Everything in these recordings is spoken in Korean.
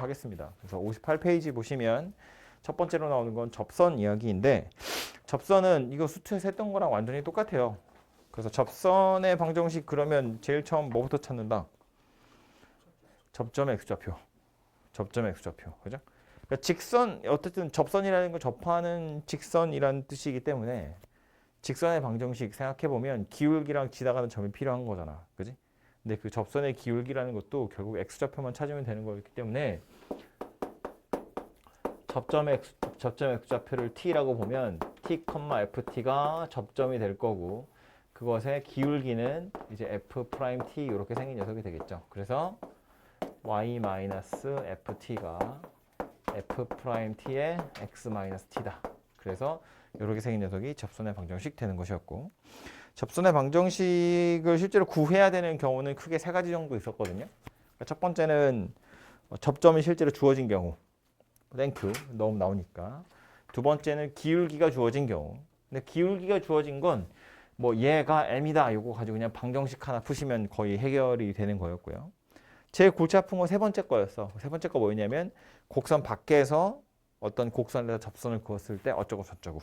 하겠습니다. 그래서 58페이지 보시면 첫 번째로 나오는 건 접선 이야기인데 접선은 이거 수트에서 했던 거랑 완전히 똑같아요. 그래서 접선의 방정식 그러면 제일 처음 뭐부터 찾는다? 접점의 x좌표. 접점의 x좌표. 그죠? 그러니까 직선 어쨌든 접선이라는 건 접하는 직선이라는 뜻이기 때문에 직선의 방정식 생각해 보면 기울기랑 지나가는 점이 필요한 거잖아. 그지? 근데 그 접선의 기울기라는 것도 결국 x좌표만 찾으면 되는 거기 때문에 접점의 x좌표를 t라고 보면 t, ft가 접점이 될 거고 그것의 기울기는 이제 f''t 이렇게 생긴 녀석이 되겠죠. 그래서 y-ft가 f't의 x-t다. 그래서 이렇게 생긴 녀석이 접선의 방정식 되는 것이었고 접선의 방정식을 실제로 구해야 되는 경우는 크게 세 가지 정도 있었거든요. 그러니까 첫 번째는 접점이 실제로 주어진 경우 랭크 너무 나오니까 두 번째는 기울기가 주어진 경우 근데 기울기가 주어진 건 뭐 얘가 m이다 요거 가지고 그냥 방정식 하나 푸시면 거의 해결이 되는 거였고요. 제일 골치 아픈 건 세 번째 거였어. 세 번째 거 뭐였냐면 곡선 밖에서 어떤 곡선에서 접선을 그었을 때 어쩌고 저쩌고.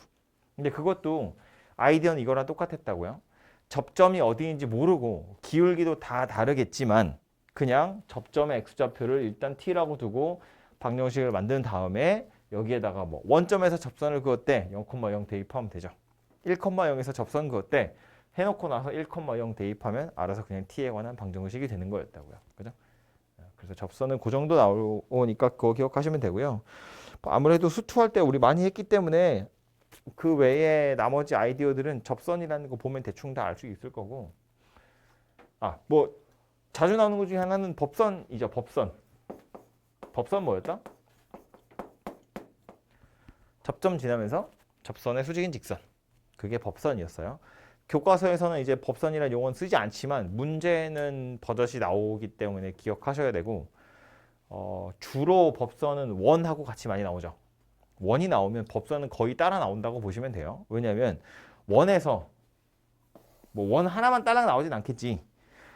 근데 그것도 아이디어는 이거랑 똑같았다고요. 접점이 어디인지 모르고 기울기도 다 다르겠지만 그냥 접점의 x좌표를 일단 t라고 두고 방정식을 만든 다음에 여기에다가 뭐 원점에서 접선을 그었대 0,0 대입하면 되죠. 1,0에서 접선 그었대 해놓고 나서 1,0 대입하면 알아서 그냥 t에 관한 방정식이 되는 거였다고요. 그죠? 그래서 접선은 그 정도 나오니까 그거 기억하시면 되고요. 아무래도 수투할 때 우리 많이 했기 때문에 그 외에 나머지 아이디어들은 접선이라는 거 보면 대충 다 알 수 있을 거고 뭐 자주 나오는 것 중에 하나는 법선이죠. 법선 뭐였다? 접점 지나면서 접선의 수직인 직선 그게 법선이었어요. 교과서에서는 이제 법선이라는 용어는 쓰지 않지만 문제는 버젓이 나오기 때문에 기억하셔야 되고 주로 법선은 원하고 같이 많이 나오죠. 원이 나오면 법선은 거의 따라 나온다고 보시면 돼요. 왜냐하면 원에서 뭐 원 하나만 따라 나오진 않겠지.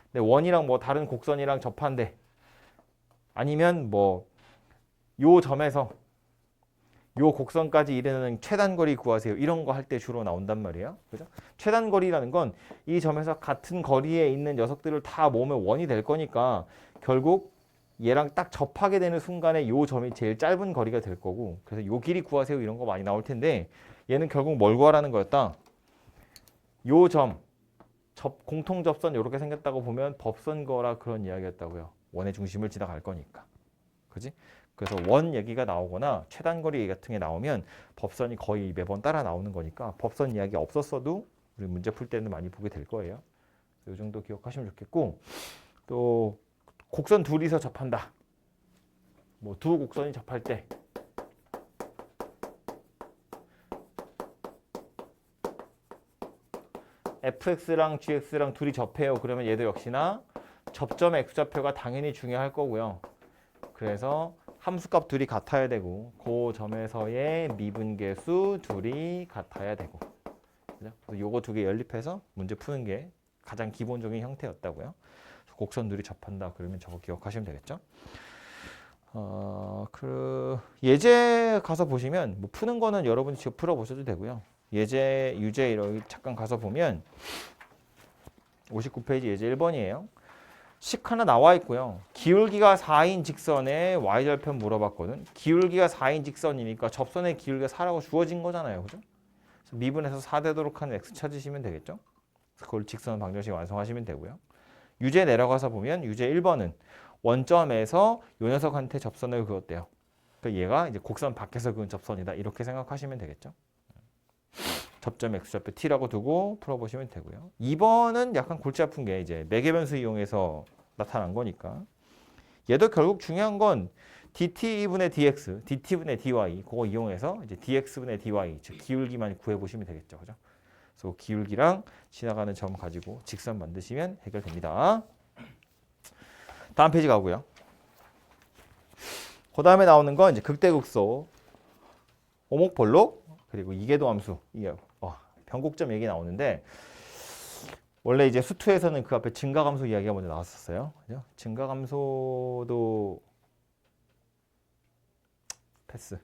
근데 원이랑 뭐 다른 곡선이랑 접한대. 아니면 뭐 요 점에서 요 곡선까지 이르는 최단거리 구하세요. 이런 거 할 때 주로 나온단 말이에요. 그죠? 최단거리라는 건 이 점에서 같은 거리에 있는 녀석들을 다 모으면 원이 될 거니까 결국 얘랑 딱 접하게 되는 순간에 요 점이 제일 짧은 거리가 될 거고 그래서 요 길이 구하세요. 이런 거 많이 나올 텐데 얘는 결국 뭘 구하라는 거였다. 요 점, 공통 접선 이렇게 생겼다고 보면 법선 거라 그런 이야기였다고요. 원의 중심을 지나갈 거니까. 그지? 그래서 원 얘기가 나오거나 최단거리 얘기 같은 게 나오면 법선이 거의 매번 따라 나오는 거니까 법선 이야기 없었어도 우리 문제 풀 때는 많이 보게 될 거예요. 이 정도 기억하시면 좋겠고 또 곡선 둘이서 접한다. 뭐 두 곡선이 접할 때 fx랑 gx랑 둘이 접해요. 그러면 얘도 역시나 접점 x좌표가 당연히 중요할 거고요. 그래서 함수값 둘이 같아야 되고 그 점에서의 미분계수 둘이 같아야 되고 그래서 요거 두 개 연립해서 문제 푸는 게 가장 기본적인 형태였다고요. 곡선 둘이 접한다 그러면 저거 기억하시면 되겠죠. 그 예제 가서 보시면 뭐 푸는 거는 여러분이 직접 풀어보셔도 되고요. 예제, 유제 이렇게 잠깐 가서 보면 59페이지 예제 1번이에요. 식 하나 나와 있고요. 기울기가 4인 직선에 y절편 물어봤거든. 기울기가 4인 직선이니까 접선의 기울기가 4라고 주어진 거잖아요. 그죠? 그래서 미분해서 4 되도록 하는 x 찾으시면 되겠죠. 그걸 직선 방정식 완성하시면 되고요. 유제 내려가서 보면 유제 1번은 원점에서 요 녀석한테 접선을 그었대요. 그러니까 얘가 이제 곡선 밖에서 그은 접선이다. 이렇게 생각하시면 되겠죠. 접점 x좌표 t라고 두고 풀어보시면 되고요. 2번은 약간 골치 아픈 게 이제 매개변수 이용해서 나타난 거니까 얘도 결국 중요한 건 dt분의 dx, dt분의 dy 그거 이용해서 이제 dx분의 dy 즉 기울기만 구해보시면 되겠죠. 그죠? 그래서 기울기랑 지나가는 점 가지고 직선 만드시면 해결됩니다. 다음 페이지 가고요. 그 다음에 나오는 건 이제 극대극소, 오목볼록 그리고 이계도함수, 변곡점 얘기 나오는데 원래 이제 수투에서는 그 앞에 증가감소 이야기가 먼저 나왔었어요. 그죠? 증가감소도 패스.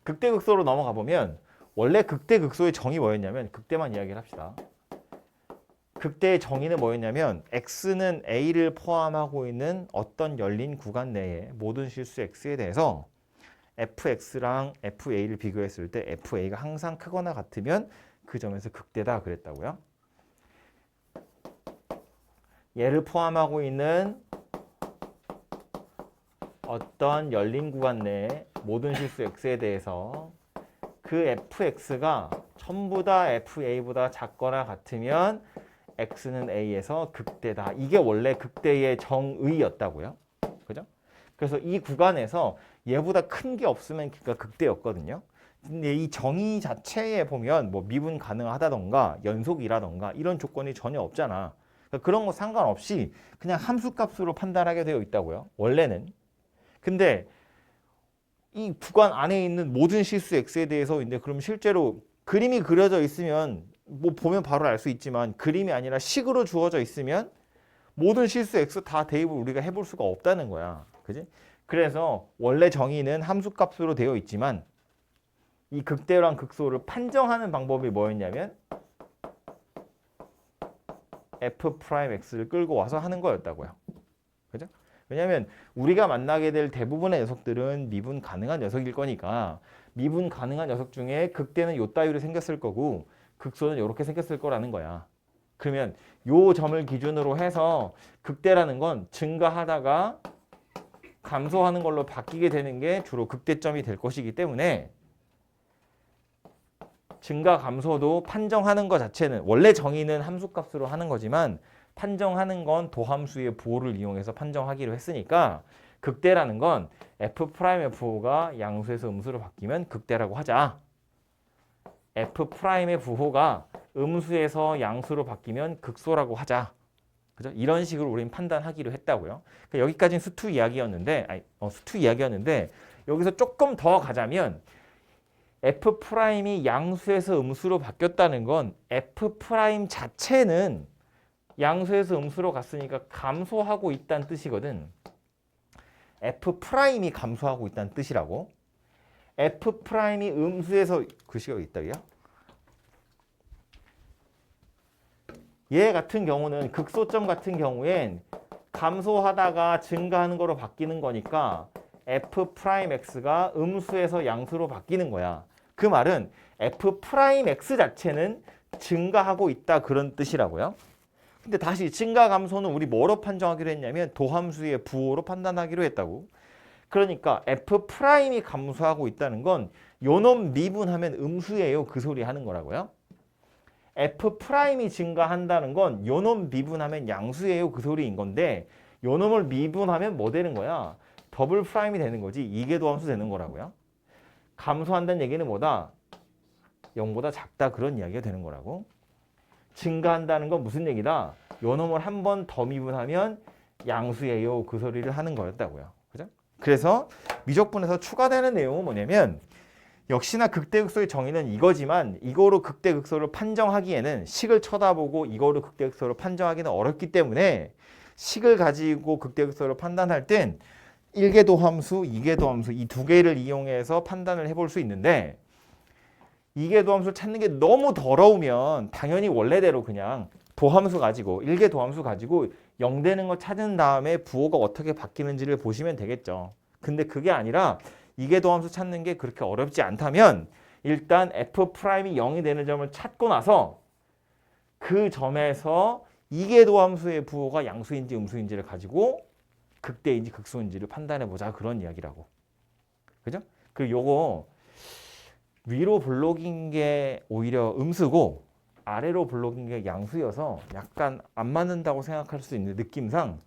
극대 극소로 넘어가 보면 원래 극대 극소의 정의 뭐였냐면 극대만 이야기를 합시다. 극대의 정의는 뭐였냐면 x는 a를 포함하고 있는 어떤 열린 구간 내에 모든 실수 x에 대해서 fx랑 fa를 비교했을 때 fa가 항상 크거나 같으면 그 점에서 극대다 그랬다고요. 얘를 포함하고 있는 어떤 열린 구간 내에 모든 실수 x에 대해서 그 fx가 전부 다 fa보다 작거나 같으면 x는 a에서 극대다. 이게 원래 극대의 정의였다고요. 그죠? 그래서 이 구간에서 얘보다 큰 게 없으면 그가 극대였거든요. 근데 이 정의 자체에 보면 뭐 미분 가능하다던가 연속이라던가 이런 조건이 전혀 없잖아. 그러니까 그런 거 상관없이 그냥 함수값으로 판단하게 되어 있다고요. 원래는. 근데 이 구간 안에 있는 모든 실수 x에 대해서인데 그럼 실제로 그림이 그려져 있으면 뭐 보면 바로 알 수 있지만 그림이 아니라 식으로 주어져 있으면 모든 실수 x 다 대입을 우리가 해볼 수가 없다는 거야. 그지? 그래서 원래 정의는 함수값으로 되어 있지만 이 극대랑 극소를 판정하는 방법이 뭐였냐면 f'x를 끌고 와서 하는 거였다고요. 그죠? 왜냐하면 우리가 만나게 될 대부분의 녀석들은 미분 가능한 녀석일 거니까 미분 가능한 녀석 중에 극대는 요 따위로 생겼을 거고 극소는 이렇게 생겼을 거라는 거야. 그러면 요 점을 기준으로 해서 극대라는 건 증가하다가 감소하는 걸로 바뀌게 되는 게 주로 극대점이 될 것이기 때문에 증가 감소도 판정하는 것 자체는 원래 정의는 함수값으로 하는 거지만 판정하는 건 도함수의 부호를 이용해서 판정하기로 했으니까 극대라는 건 f'의 부호가 양수에서 음수로 바뀌면 극대라고 하자. f'의 부호가 음수에서 양수로 바뀌면 극소라고 하자. 그죠? 이런 식으로 우리는 판단하기로 했다고요. 그러니까 여기까지는 수투 이야기였는데, 수투 이야기였는데 여기서 조금 더 가자면 f'이 양수에서 음수로 바뀌었다는 건 f' 자체는 양수에서 음수로 갔으니까 감소하고 있다는 뜻이거든. f'이 감소하고 있다는 뜻이라고. f'이 음수에서 글씨가 여기 있다고요? 얘 같은 경우는 극소점 같은 경우엔 감소하다가 증가하는 거로 바뀌는 거니까 f'x가 음수에서 양수로 바뀌는 거야. 그 말은 f'x 자체는 증가하고 있다 그런 뜻이라고요. 근데 다시 증가 감소는 우리 뭐로 판정하기로 했냐면 도함수의 부호로 판단하기로 했다고. 그러니까 f'이 감소하고 있다는 건 요놈 미분하면 음수예요 그 소리 하는 거라고요. f'이 증가한다는 건 요놈 미분하면 양수예요 그 소리인 건데 요놈을 미분하면 뭐 되는 거야? 더블 프라임이 되는 거지. 이게 도함수 되는 거라고요. 감소한다는 얘기는 뭐다? 0보다 작다 그런 이야기가 되는 거라고. 증가한다는 건 무슨 얘기다? 요놈을 한 번 더 미분하면 양수예요 그 소리를 하는 거였다고요. 그죠? 그래서 미적분에서 추가되는 내용은 뭐냐면 역시나 극대극소의 정의는 이거지만 이거로 극대극소를 판정하기에는 식을 쳐다보고 이거로 극대극소를 판정하기는 어렵기 때문에 식을 가지고 극대극소를 판단할 땐 1개 도함수 이 두 개를 이용해서 판단을 해볼 수 있는데 2개 도함수를 찾는 게 너무 더러우면 당연히 원래대로 그냥 도함수 가지고 1개 도함수 가지고 0 되는 거 찾은 다음에 부호가 어떻게 바뀌는지를 보시면 되겠죠. 근데 그게 아니라 2개 도함수 찾는 게 그렇게 어렵지 않다면 일단 f'이 0이 되는 점을 찾고 나서 그 점에서 2개 도함수의 부호가 양수인지 음수인지를 가지고 극대인지 극소인지를 판단해 보자 그런 이야기라고. 그죠? 그리고 요거 위로 블록인 게 오히려 음수고 아래로 블록인 게 양수여서 약간 안 맞는다고 생각할 수 있는 느낌상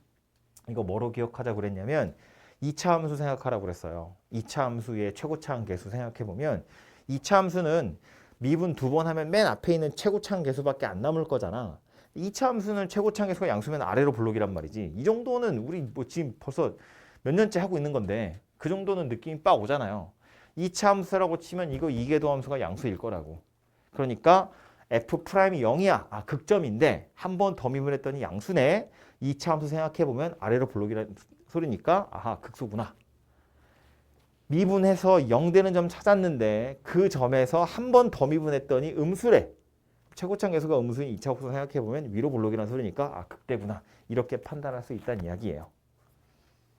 이거 뭐로 기억하자고 그랬냐면 2차 함수 생각하라고 그랬어요. 2차 함수의 최고차항 계수 생각해 보면 2차 함수는 미분 2번 하면 맨 앞에 있는 최고차항 계수밖에 안 남을 거잖아. 2차 함수는 최고차항 계수가 양수면 아래로 블록이란 말이지. 이 정도는 우리 뭐 지금 벌써 몇 년째 하고 있는 건데 그 정도는 느낌이 빡 오잖아요. 2차 함수라고 치면 이거 2개 도함수가 양수일 거라고. 그러니까 f'이 0이야. 아, 극점인데 한 번 더 미분했더니 양수네. 2차 함수 생각해 보면 아래로 블록이라는 소리니까 아하 극소구나. 미분해서 0 되는 점 찾았는데 그 점에서 한 번 더 미분했더니 음수래. 최고점 계수가 음수인 2차 곡선 생각해보면 위로 볼록이라는 소리니까 아 극대구나. 이렇게 판단할 수 있다는 이야기예요.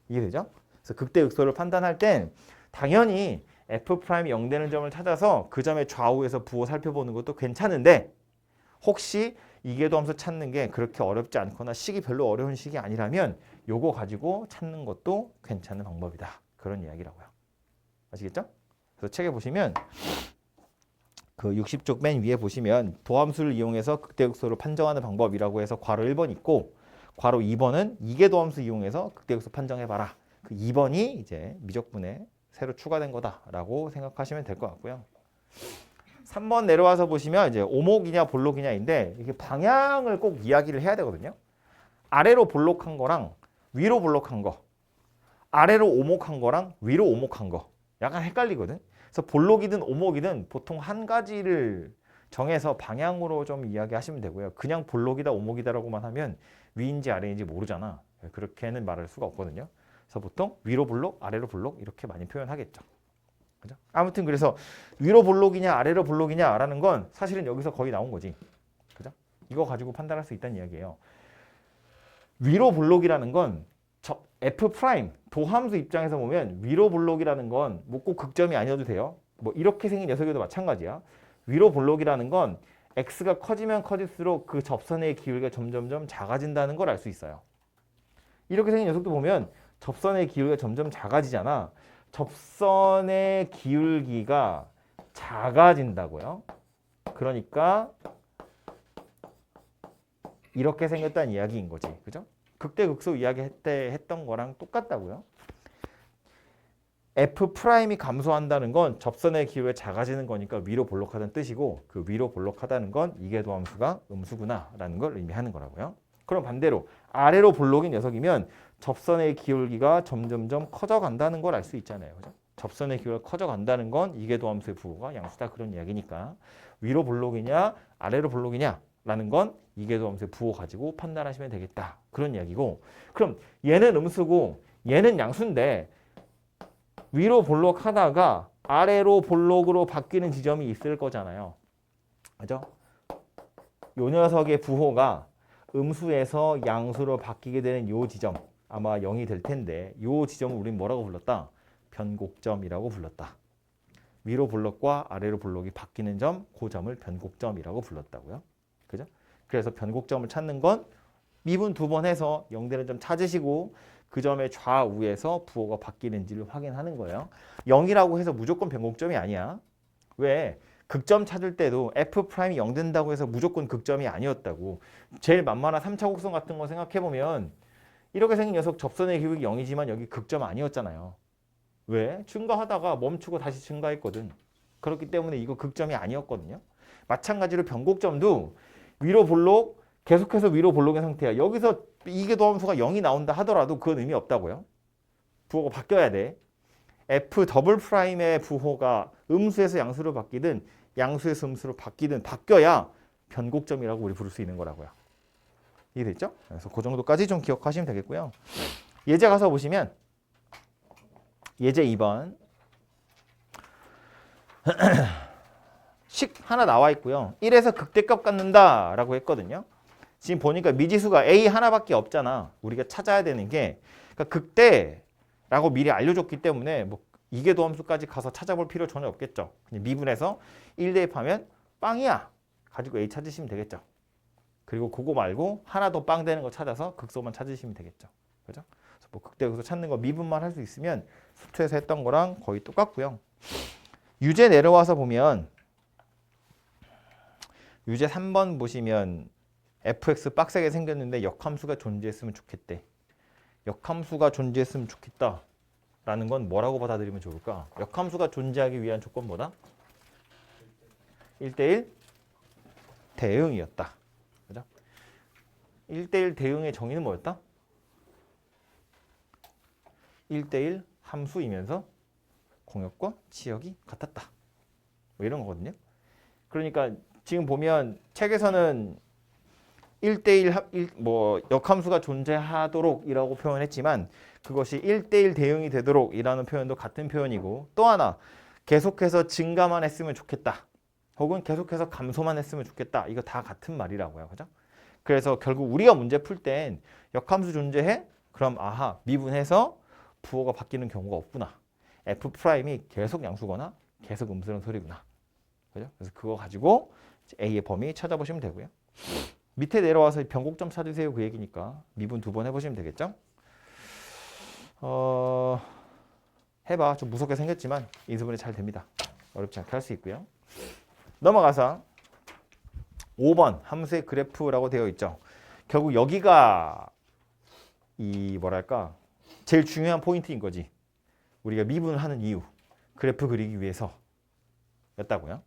이해되죠? 그래서 극대 극소를 판단할 땐 당연히 F'이 0 되는 점을 찾아서 그 점의 좌우에서 부호 살펴보는 것도 괜찮은데 혹시 이계도함수 찾는 게 그렇게 어렵지 않거나 식이 별로 어려운 식이 아니라면 요거 가지고 찾는 것도 괜찮은 방법이다. 그런 이야기라고요. 아시겠죠? 그래서 책에 보시면 그 60쪽 맨 위에 보시면 도함수를 이용해서 극대극소를 판정하는 방법이라고 해서 괄호 1번 있고 괄호 2번은 이계도함수 이용해서 극대극소 판정해봐라. 그 2번이 이제 미적분에 새로 추가된 거다라고 생각하시면 될 것 같고요. 3번 내려와서 보시면 이제 오목이냐 볼록이냐인데 이게 방향을 꼭 이야기를 해야 되거든요. 아래로 볼록한 거랑 위로 볼록한 거, 아래로 오목한 거랑 위로 오목한 거 약간 헷갈리거든. 그래서 볼록이든 오목이든 보통 한 가지를 정해서 방향으로 좀 이야기하시면 되고요. 그냥 볼록이다 오목이다라고만 하면 위인지 아래인지 모르잖아. 그렇게는 말할 수가 없거든요. 그래서 보통 위로 볼록, 아래로 볼록 이렇게 많이 표현하겠죠. 그죠? 아무튼 그래서 위로 볼록이냐 아래로 볼록이냐라는 건 사실은 여기서 거의 나온 거지. 그죠? 이거 가지고 판단할 수 있다는 이야기예요. 위로 볼록이라는 건 F' 도함수 입장에서 보면 위로 볼록이라는 건 뭐 꼭 극점이 아니어도 돼요. 뭐 이렇게 생긴 녀석에도 마찬가지야. 위로 볼록이라는 건 x가 커지면 커질수록 그 접선의 기울기가 점점점 작아진다는 걸 알 수 있어요. 이렇게 생긴 녀석도 보면 접선의 기울기가 점점 작아지잖아. 접선의 기울기가 작아진다고요. 그러니까 이렇게 생겼다는 이야기인 거지. 그죠? 극대극소 이야기 때 했던 거랑 똑같다고요. F'이 감소한다는 건 접선의 기울기가 작아지는 거니까 위로 볼록하다는 뜻이고 그 위로 볼록하다는 건 이계도함수가 음수구나라는 걸 의미하는 거라고요. 그럼 반대로 아래로 볼록인 녀석이면 접선의 기울기가 점점점 커져간다는 걸 알 수 있잖아요. 그죠? 접선의 기울기가 커져간다는 건 이계도함수의 부호가 양수다 그런 이야기니까 위로 볼록이냐 아래로 볼록이냐 라는 건 이계도함수의 부호 가지고 판단하시면 되겠다. 그런 이야기고 그럼 얘는 음수고 얘는 양수인데 위로 볼록 하다가 아래로 볼록으로 바뀌는 지점이 있을 거잖아요. 그죠? 요 녀석의 부호가 음수에서 양수로 바뀌게 되는 요 지점 아마 0이 될 텐데 요 지점을 우린 뭐라고 불렀다? 변곡점이라고 불렀다. 위로 볼록과 아래로 볼록이 바뀌는 점, 그 점을 변곡점이라고 불렀다고요. 그죠? 그래서 변곡점을 찾는 건 미분 2번 해서 0 되는 점 찾으시고 그 점의 좌우에서 부호가 바뀌는지를 확인하는 거예요. 0이라고 해서 무조건 변곡점이 아니야. 왜? 극점 찾을 때도 F'이 0 된다고 해서 무조건 극점이 아니었다고. 제일 만만한 3차 곡선 같은 거 생각해보면 이렇게 생긴 녀석 접선의 기울기 0이지만 여기 극점 아니었잖아요. 왜? 증가하다가 멈추고 다시 증가했거든. 그렇기 때문에 이거 극점이 아니었거든요. 마찬가지로 변곡점도 위로 볼록 계속해서 위로 볼록인 상태야. 여기서 이계도함수가 0이 나온다 하더라도 그건 의미 없다고요. 부호가 바뀌어야 돼. F 더블 프라임의 부호가 음수에서 양수로 바뀌든 양수에서 음수로 바뀌든 바뀌어야 변곡점이라고 우리 부를 수 있는 거라고요. 이해됐죠? 그래서 그 정도까지 좀 기억하시면 되겠고요. 예제 가서 보시면 예제 2번 식 하나 나와 있고요. 1에서 극대값 갖는다 라고 했거든요. 지금 보니까 미지수가 A 하나밖에 없잖아. 우리가 찾아야 되는 게 그러니까 극대라고 미리 알려줬기 때문에 뭐 이계도함수까지 가서 찾아볼 필요 전혀 없겠죠. 그냥 미분해서 1 대입하면 빵이야. 가지고 A 찾으시면 되겠죠. 그리고 그거 말고 하나 더 빵 되는 거 찾아서 극소만 찾으시면 되겠죠. 그죠? 그래서 뭐 극대 극소 찾는 거 미분만 할 수 있으면 수투에서 했던 거랑 거의 똑같고요. 유제 내려와서 보면 유제 3번 보시면 fx 빡세게 생겼는데 역함수가 존재했으면 좋겠대. 역함수가 존재했으면 좋겠다. 라는 건 뭐라고 받아들이면 좋을까? 역함수가 존재하기 위한 조건 뭐다? 1대1 대응이었다. 그죠? 1대1 대응의 정의는 뭐였다? 1대1 함수이면서 공역과 치역이 같았다. 뭐 이런 거거든요. 그러니까 지금 보면 책에서는 1대1 뭐 역함수가 존재하도록이라고 표현했지만 그것이 1대1 대응이 되도록이라는 표현도 같은 표현이고 또 하나 계속해서 증가만 했으면 좋겠다. 혹은 계속해서 감소만 했으면 좋겠다. 이거 다 같은 말이라고요. 그죠? 그래서 결국 우리가 문제 풀 땐 역함수 존재해? 그럼 아하 미분해서 부호가 바뀌는 경우가 없구나. F'이 계속 양수거나 계속 음수란 소리구나. 그죠? 그래서 그거 가지고 A의 범위 찾아보시면 되고요. 밑에 내려와서 변곡점 찾으세요 그 얘기니까 미분 2번 해보시면 되겠죠? 해봐. 좀 무섭게 생겼지만 인수분해 잘 됩니다. 어렵지 않게 할 수 있고요. 넘어가서 5번 함수의 그래프라고 되어 있죠. 결국 여기가 이 뭐랄까 제일 중요한 포인트인 거지. 우리가 미분을 하는 이유. 그래프 그리기 위해서 였다고요.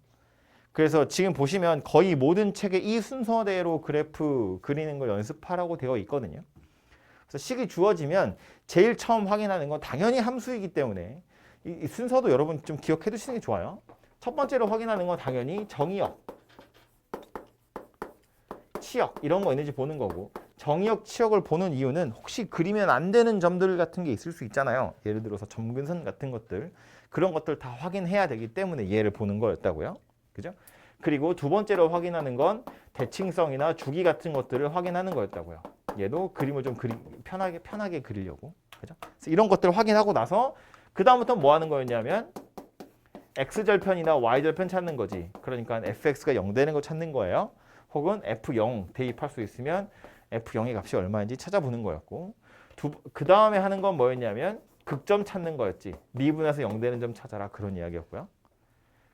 그래서 지금 보시면 거의 모든 책에 이 순서대로 그래프 그리는 걸 연습하라고 되어 있거든요. 그래서 식이 주어지면 제일 처음 확인하는 건 당연히 함수이기 때문에 이 순서도 여러분 좀 기억해 두시는 게 좋아요. 첫 번째로 확인하는 건 당연히 정의역, 치역 이런 거 있는지 보는 거고 정의역, 치역을 보는 이유는 혹시 그리면 안 되는 점들 같은 게 있을 수 있잖아요. 예를 들어서 점근선 같은 것들 그런 것들 다 확인해야 되기 때문에 얘를 보는 거였다고요. 그죠? 그리고 두 번째로 확인하는 건 대칭성이나 주기 같은 것들을 확인하는 거였다고요. 얘도 그림을 좀 편하게 그리려고. 그죠? 그래서 이런 것들을 확인하고 나서 그 다음부터 뭐 하는 거였냐면 x절편이나 y절편 찾는 거지. 그러니까 fx가 0 되는 거 찾는 거예요. 혹은 f0 대입할 수 있으면 f0의 값이 얼마인지 찾아보는 거였고 그 다음에 하는 건 뭐였냐면 극점 찾는 거였지. 미분해서 0 되는 점 찾아라 그런 이야기였고요.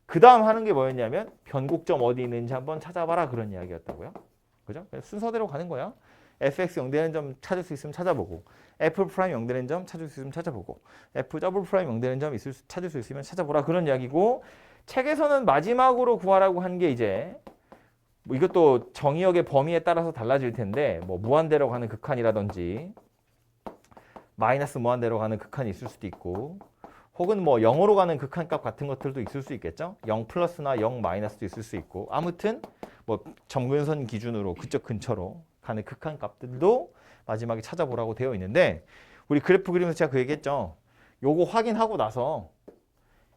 그 다음 하는 게 뭐였냐면 변곡점 어디 있는지 한번 찾아봐라 그런 이야기였다고요. 그죠? 순서대로 가는 거야. fx 0 되는 점 찾을 수 있으면 찾아보고 f' 0 되는 점 찾을 수 있으면 찾아보고 f 더블 프라임 0 되는 점 찾을 수 있으면 찾아보라 그런 이야기고 책에서는 마지막으로 구하라고 한 게 이제 뭐 이것도 정의역의 범위에 따라서 달라질 텐데 뭐 무한대로 가는 극한이라든지 마이너스 무한대로 가는 극한이 있을 수도 있고 혹은 뭐 0으로 가는 극한값 같은 것들도 있을 수 있겠죠. 0 플러스나 0 마이너스도 있을 수 있고 아무튼 뭐 점근선 기준으로 그쪽 근처로 가는 극한값들도 마지막에 찾아보라고 되어 있는데 우리 그래프 그리면서 제가 그 얘기했죠. 요거 확인하고 나서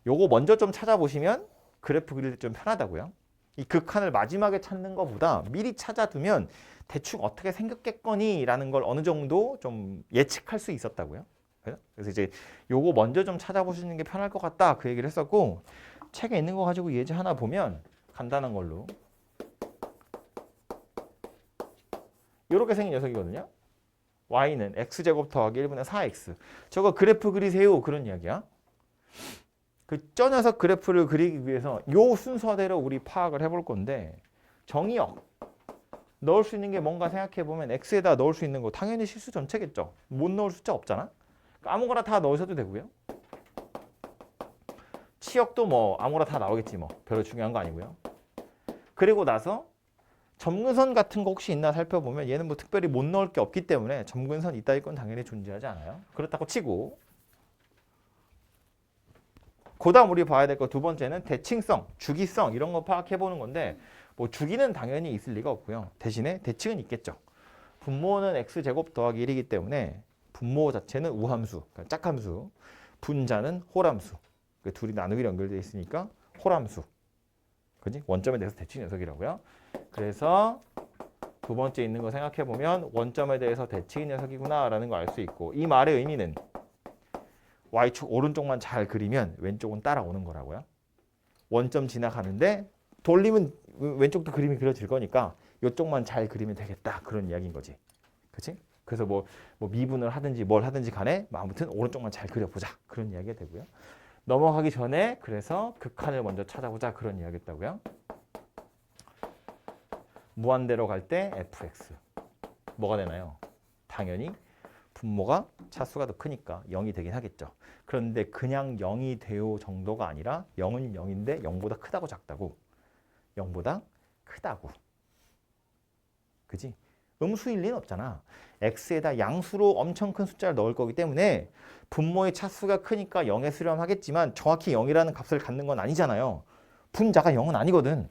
요거 먼저 좀 찾아보시면 그래프 그릴 때 좀 편하다고요. 이 극한을 마지막에 찾는 것보다 미리 찾아두면 대충 어떻게 생겼겠거니 라는 걸 어느 정도 좀 예측할 수 있었다고요. 그래서 이제 요거 먼저 좀 찾아보시는 게 편할 것 같다 그 얘기를 했었고 책에 있는 거 가지고 예제 하나 보면 간단한 걸로 이렇게 생긴 녀석이거든요. y는 x제곱 더하기 1분의 4x 저거 그래프 그리세요 그런 이야기야. 저 녀석 그래프를 그리기 위해서 요 순서대로 우리 파악을 해볼 건데 정의역 넣을 수 있는 게 뭔가 생각해보면 x에다 넣을 수 있는 거 당연히 실수 전체겠죠. 못 넣을 숫자 없잖아. 아무거나 다 넣으셔도 되고요. 치역도 뭐 아무거나 다 나오겠지 뭐 별로 중요한 거 아니고요. 그리고 나서 점근선 같은 거 혹시 있나 살펴보면 얘는 뭐 특별히 못 넣을 게 없기 때문에 점근선 이따위 건 당연히 존재하지 않아요. 그렇다고 치고 그 다음 우리 봐야 될 거 두 번째는 대칭성, 주기성 이런 거 파악해보는 건데 뭐 주기는 당연히 있을 리가 없고요. 대신에 대칭은 있겠죠. 분모는 x제곱 더하기 1이기 때문에 분모 자체는 우함수, 그러니까 짝함수, 분자는 홀함수. 그 둘이 나누기로 연결되어 있으니까 홀함수. 그지? 원점에 대해서 대칭 녀석이라고요. 그래서 두 번째 있는 거 생각해보면 원점에 대해서 대칭 녀석이구나라는 걸 알 수 있고 이 말의 의미는 y축 오른쪽만 잘 그리면 왼쪽은 따라오는 거라고요. 원점 지나가는데 돌리면 왼쪽도 그림이 그려질 거니까 이쪽만 잘 그리면 되겠다. 그런 이야기인 거지. 그렇지? 그래서 뭐 미분을 하든지 뭘 하든지 간에 아무튼 오른쪽만 잘 그려보자. 그런 이야기가 되고요. 넘어가기 전에 그래서 극한을 먼저 찾아보자. 그런 이야기였다고요. 무한대로 갈 때 fx. 뭐가 되나요? 당연히 분모가 차수가 더 크니까 0이 되긴 하겠죠. 그런데 그냥 0이 돼요 정도가 아니라 0은 0인데 0보다 크다고 작다고. 0보다 크다고. 그지? 음수일 리는 없잖아. x에다 양수로 엄청 큰 숫자를 넣을 거기 때문에 분모의 차수가 크니까 0에 수렴하겠지만 정확히 0이라는 값을 갖는 건 아니잖아요. 분자가 0은 아니거든.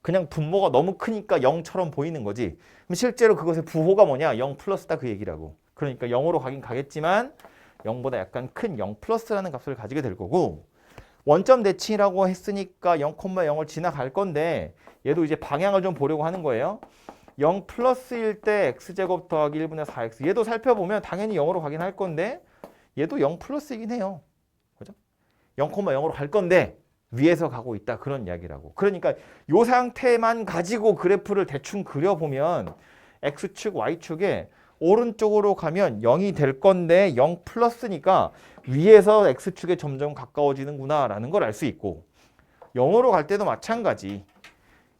그냥 분모가 너무 크니까 0처럼 보이는 거지. 그럼 실제로 그것의 부호가 뭐냐? 0 플러스다 그 얘기라고. 그러니까 0으로 가긴 가겠지만 0보다 약간 큰 0 플러스라는 값을 가지게 될 거고, 원점 대칭이라고 했으니까 0,0을 지나갈 건데 얘도 이제 방향을 좀 보려고 하는 거예요. 0 플러스일 때 x제곱 더하기 1분의 4x. 얘도 살펴보면 당연히 0으로 가긴 할 건데 얘도 0 플러스이긴 해요. 그죠? 0,0으로 갈 건데 위에서 가고 있다 그런 이야기라고. 그러니까 이 상태만 가지고 그래프를 대충 그려보면 x축, y축에 오른쪽으로 가면 0이 될 건데 0 플러스니까 위에서 x축에 점점 가까워지는구나 라는 걸 알 수 있고, 0으로 갈 때도 마찬가지.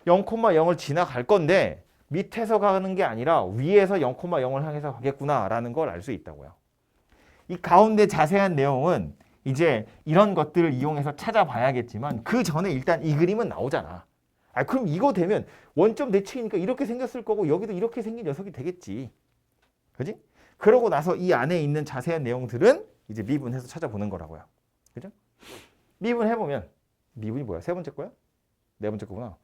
0,0을 지나갈 건데 밑에서 가는 게 아니라 위에서 0,0을 향해서 가겠구나 라는 걸 알 수 있다고요. 이 가운데 자세한 내용은 이제 이런 것들을 이용해서 찾아봐야겠지만 그 전에 일단 이 그림은 나오잖아. 그럼 이거 되면 원점 대칭이니까 이렇게 생겼을 거고 여기도 이렇게 생긴 녀석이 되겠지. 그지? 그러고 나서 이 안에 있는 자세한 내용들은 이제 미분해서 찾아보는 거라고요. 그죠? 미분해보면, 미분이 뭐야? 세 번째 거야? 네 번째 거구나.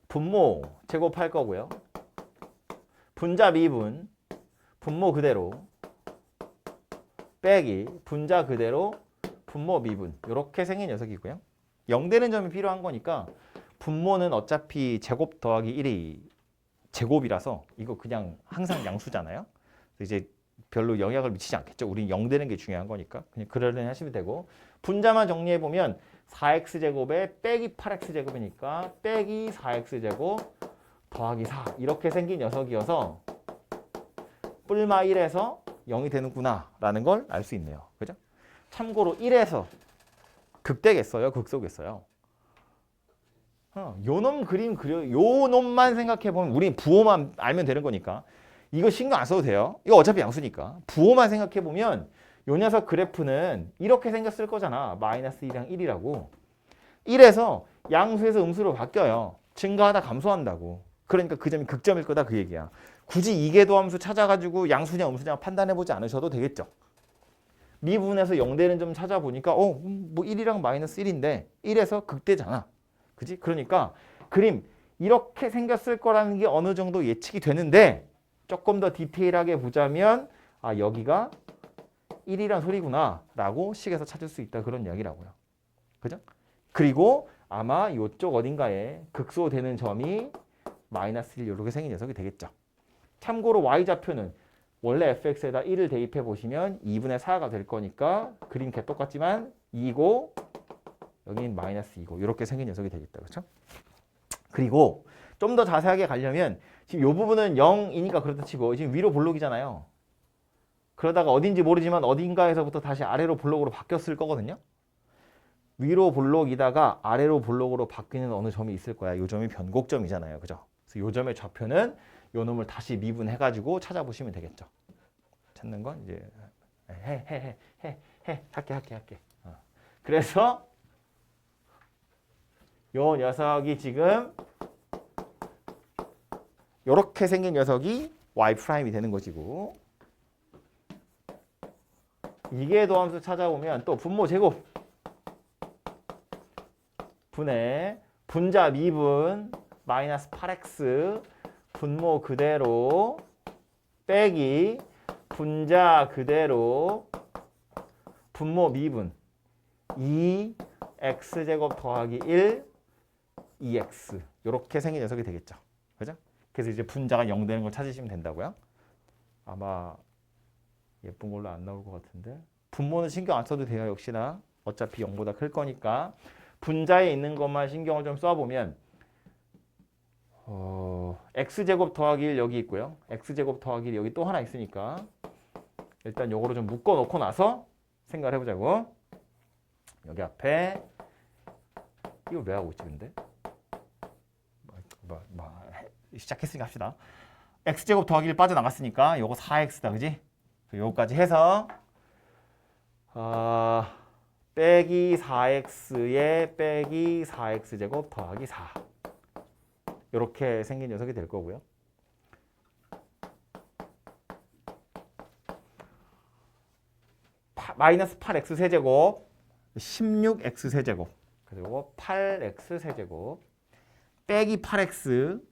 분모 제곱할 거고요. 분자 미분, 분모 그대로 빼기 분자 그대로 분모 미분, 이렇게 생긴 녀석이고요. 0되는 점이 필요한 거니까 분모는 어차피 제곱 더하기 1이 제곱이라서 이거 그냥 항상 양수잖아요. 이제 별로 영향을 미치지 않겠죠. 우린 0되는 게 중요한 거니까 그냥 그러려니 하시면 되고, 분자만 정리해보면 4x제곱에 빼기 8x제곱이니까 빼기 4x제곱 더하기 4 이렇게 생긴 녀석이어서 뿔마 1에서 0이 되는구나 라는 걸 알 수 있네요. 그죠? 참고로 1에서 극되겠어요? 극소겠어요? 요놈 그림 그려, 요 놈만 생각해보면 우리 부호만 알면 되는 거니까 이거 신경 안 써도 돼요. 이거 어차피 양수니까. 부호만 생각해보면 요 녀석 그래프는 이렇게 생겼을 거잖아. 마이너스 2랑 1이라고. 1에서 양수에서 음수로 바뀌어요. 증가하다 감소한다고. 그러니까 그 점이 극점일 거다 그 얘기야. 굳이 이계도함수 찾아가지고 양수냐 음수냐 판단해보지 않으셔도 되겠죠. 미분에서 0 되는 점 찾아보니까 뭐 1이랑 마이너스 1인데 1에서 극대잖아. 그지? 그러니까 그림 이렇게 생겼을 거라는 게 어느 정도 예측이 되는데 조금 더 디테일하게 보자면 여기가 1이란 소리구나 라고 식에서 찾을 수 있다 그런 이야기라고요. 그죠? 그리고 아마 이쪽 어딘가에 극소되는 점이 마이너스 1 이렇게 생긴 녀석이 되겠죠. 참고로 y좌표는 원래 fx에다 1을 대입해 보시면 2분의 4가 될 거니까 그림 개똑같지만 2고 여기는 마이너스 2고 이렇게 생긴 녀석이 되겠다. 그렇죠? 그리고 좀 더 자세하게 가려면 지금 이 부분은 0이니까 그렇다 치고 지금 위로 볼록이잖아요. 그러다가 어딘지 모르지만 어딘가에서부터 다시 아래로 볼록으로 바뀌었을 거거든요. 위로 볼록이다가 아래로 볼록으로 바뀌는 어느 점이 있을 거야. 이 점이 변곡점이잖아요. 그죠? 그래서 이 점의 좌표는 요 놈을 다시 미분해가지고 찾아보시면 되겠죠. 찾는 건 이제 할게. 그래서 요 녀석이 지금 요렇게 생긴 녀석이 y' 되는 것이고, 이계도함수 찾아보면 또 분모 제곱 분의 분자 미분 마이너스 8x 분모 그대로 빼기 분자 그대로 분모 미분 2x제곱 더하기 1 2x 이렇게 생긴 녀석이 되겠죠. 그죠? 그래서 이제 분자가 0 되는 걸 찾으시면 된다고요. 아마 예쁜 걸로 안 나올 것 같은데 분모는 신경 안 써도 돼요. 역시나 어차피 0보다 클 거니까 분자에 있는 것만 신경을 좀 써보면 x제곱 더하기 1 여기 있고요. x제곱 더하기 1 여기 또 하나 있으니까 일단 요거를 좀 묶어놓고 나서 생각을 해보자고. 여기 앞에 이거 왜 하고 있지 근데? 시작했으니까 합시다. x제곱 더하기 1 빠져나갔으니까 요거 4x다 그지? 요거까지 해서 빼기 4x에 빼기 4x제곱 더하기 4 이렇게 생긴 녀석이 될 거고요. 마이너스 8x 세제곱 16x 세제곱 그리고 8x 세제곱 빼기 8x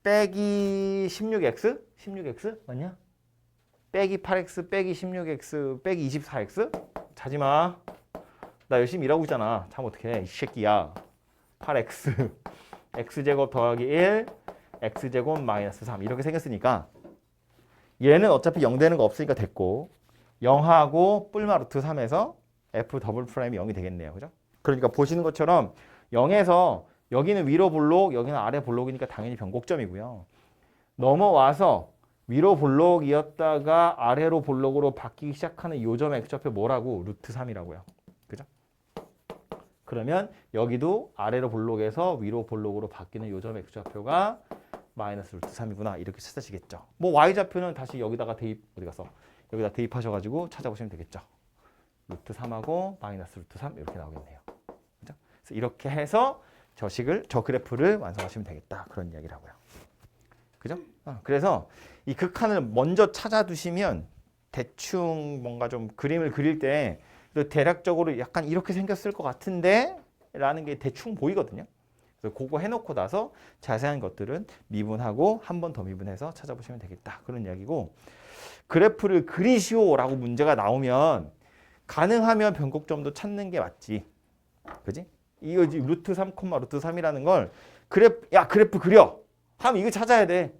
빼기 16x? 16x? 맞냐? 빼기 8x 빼기 16x 빼기 24x? 자지마. 나 열심히 일하고 있잖아. 참 어떡해 이 새끼야. 8x x제곱 더하기 1 x제곱 마이너스 3 이렇게 생겼으니까 얘는 어차피 0 되는 거 없으니까 됐고 0하고 뿔마 루트 3에서 f 더블 프라임이 0이 되겠네요. 그죠? 그러니까 보시는 것처럼 0에서 여기는 위로 볼록 여기는 아래 볼록이니까 당연히 변곡점이고요. 넘어와서 위로 볼록이었다가 아래로 볼록으로 바뀌기 시작하는 요점 x좌표 뭐라고? 루트 3이라고요. 그죠? 그러면 여기도 아래로 볼록에서 위로 볼록으로 바뀌는 요점 x좌표가 마이너스 루트 3이구나. 이렇게 찾아지겠죠. 뭐 y좌표는 다시 여기다가 대입 어디 갔어? 여기다 대입하셔가지고 찾아보시면 되겠죠. 루트 3하고 마이너스 루트 3 이렇게 나오겠네요. 그죠? 그래서 이렇게 해서 저 그래프를 완성하시면 되겠다. 그런 이야기를 하고요. 그죠? 그래서 이 극한을 먼저 찾아두시면 대충 뭔가 좀 그림을 그릴 때 대략적으로 약간 이렇게 생겼을 것 같은데 라는 게 대충 보이거든요. 그래서 그거 해놓고 나서 자세한 것들은 미분하고 한 번 더 미분해서 찾아보시면 되겠다. 그런 이야기고 그래프를 그리시오라고 문제가 나오면 가능하면 변곡점도 찾는 게 맞지. 그지? 이거 루트 3, 루트 3이라는 걸 그래프 그려! 하면 이거 찾아야 돼.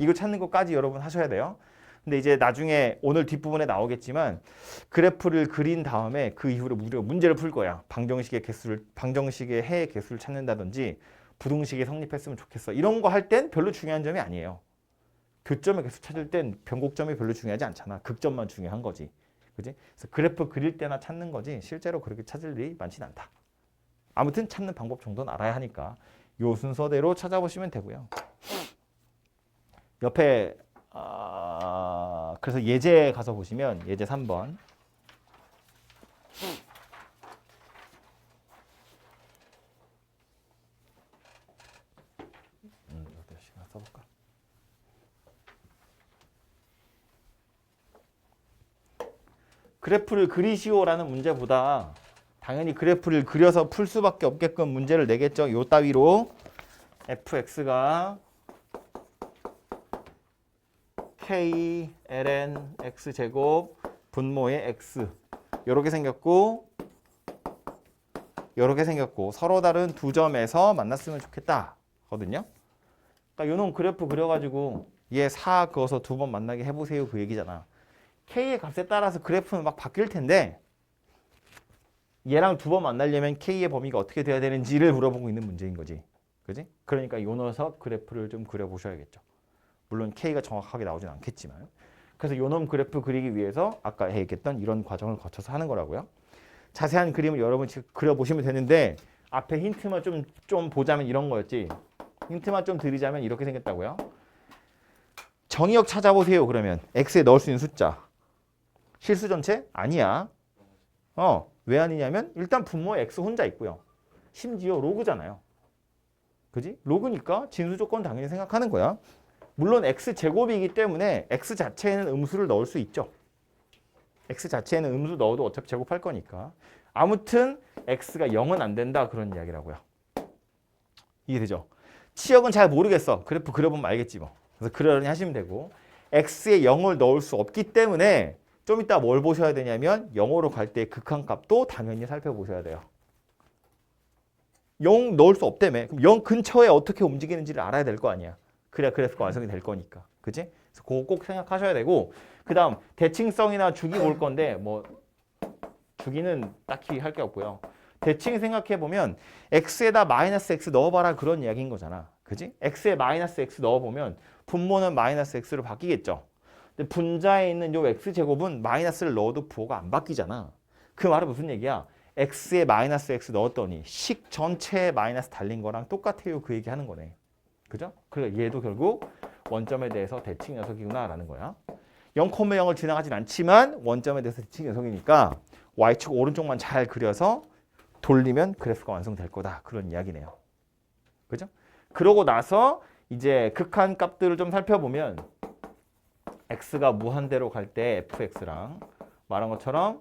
이거 찾는 것까지 여러분 하셔야 돼요. 근데 이제 나중에 오늘 뒷부분에 나오겠지만 그래프를 그린 다음에 그 이후로 우리가 문제를 풀 거야. 방정식의 해의 개수를 찾는다든지 부등식이 성립했으면 좋겠어. 이런 거 할 땐 별로 중요한 점이 아니에요. 교점의 개수 찾을 땐 변곡점이 별로 중요하지 않잖아. 극점만 중요한 거지. 그지? 그래서 그래프 그릴 때나 찾는 거지 실제로 그렇게 찾을 일이 많지는 않다. 아무튼 찾는 방법 정도는 알아야 하니까 요 순서대로 찾아보시면 되고요. 옆에 그래서 예제 가서 보시면 예제 3번 시간 써볼까? 그래프를 그리시오라는 문제보다 당연히 그래프를 그려서 풀 수밖에 없게끔 문제를 내겠죠. 요 따위로 fx가 k ln x제곱 분모의 x 요렇게 생겼고 요렇게 생겼고 서로 다른 두 점에서 만났으면 좋겠다 거든요. 그러니까 요놈 그래프 그려가지고 얘 4 그어서 두 번 만나게 해보세요 그 얘기잖아. k의 값에 따라서 그래프는 막 바뀔 텐데 얘랑 두 번 만나려면 k의 범위가 어떻게 돼야 되는지를 물어보고 있는 문제인 거지. 그지? 그러니까 요 녀석 그래프를 좀 그려보셔야겠죠. 물론 k가 정확하게 나오진 않겠지만. 그래서 요놈 그래프 그리기 위해서 아까 얘기했던 이런 과정을 거쳐서 하는 거라고요. 자세한 그림을 여러분 지금 그려보시면 되는데 앞에 힌트만 좀 보자면 이런 거였지. 힌트만 좀 드리자면 이렇게 생겼다고요. 정의역 찾아보세요. 그러면 x에 넣을 수 있는 숫자. 실수 전체? 아니야. 왜 아니냐면 일단 분모에 x 혼자 있고요. 심지어 로그잖아요. 그지? 로그니까 진수 조건 당연히 생각하는 거야. 물론 x제곱이기 때문에 x 자체에는 음수를 넣을 수 있죠. x 자체에는 음수 넣어도 어차피 제곱할 거니까. 아무튼 x가 0은 안 된다 그런 이야기라고요. 이해되죠? 치역은 잘 모르겠어. 그래프 그려보면 알겠지 뭐. 그래서 그러려니 하시면 되고 x에 0을 넣을 수 없기 때문에 좀 이따 뭘 보셔야 되냐면 0으로 갈 때 극한값도 당연히 살펴보셔야 돼요. 0 넣을 수 없다며. 그럼 0 근처에 어떻게 움직이는지를 알아야 될 거 아니야. 그래야 그래프가 완성이 될 거니까. 그치? 그래서 그거 꼭 생각하셔야 되고 그 다음 대칭성이나 주기 볼 건데 뭐 주기는 딱히 할 게 없고요. 대칭 생각해보면 x에다 마이너스 x 넣어봐라 그런 이야기인 거잖아. 그지? x에 마이너스 x 넣어보면 분모는 마이너스 x로 바뀌겠죠. 근데 분자에 있는 요 x제곱은 마이너스를 넣어도 부호가 안 바뀌잖아. 그 말은 무슨 얘기야? x에 마이너스 x 넣었더니 식 전체에 마이너스 달린 거랑 똑같아요. 그 얘기 하는 거네. 그죠? 그러니까 얘도 결국 원점에 대해서 대칭 녀석이구나 라는 거야. 0,0을 지나가진 않지만 원점에 대해서 대칭 녀석이니까 y축 오른쪽만 잘 그려서 돌리면 그래프가 완성될 거다. 그런 이야기네요. 그죠? 그러고 나서 이제 극한 값들을 좀 살펴보면 x가 무한대로 갈 때 fx랑 말한 것처럼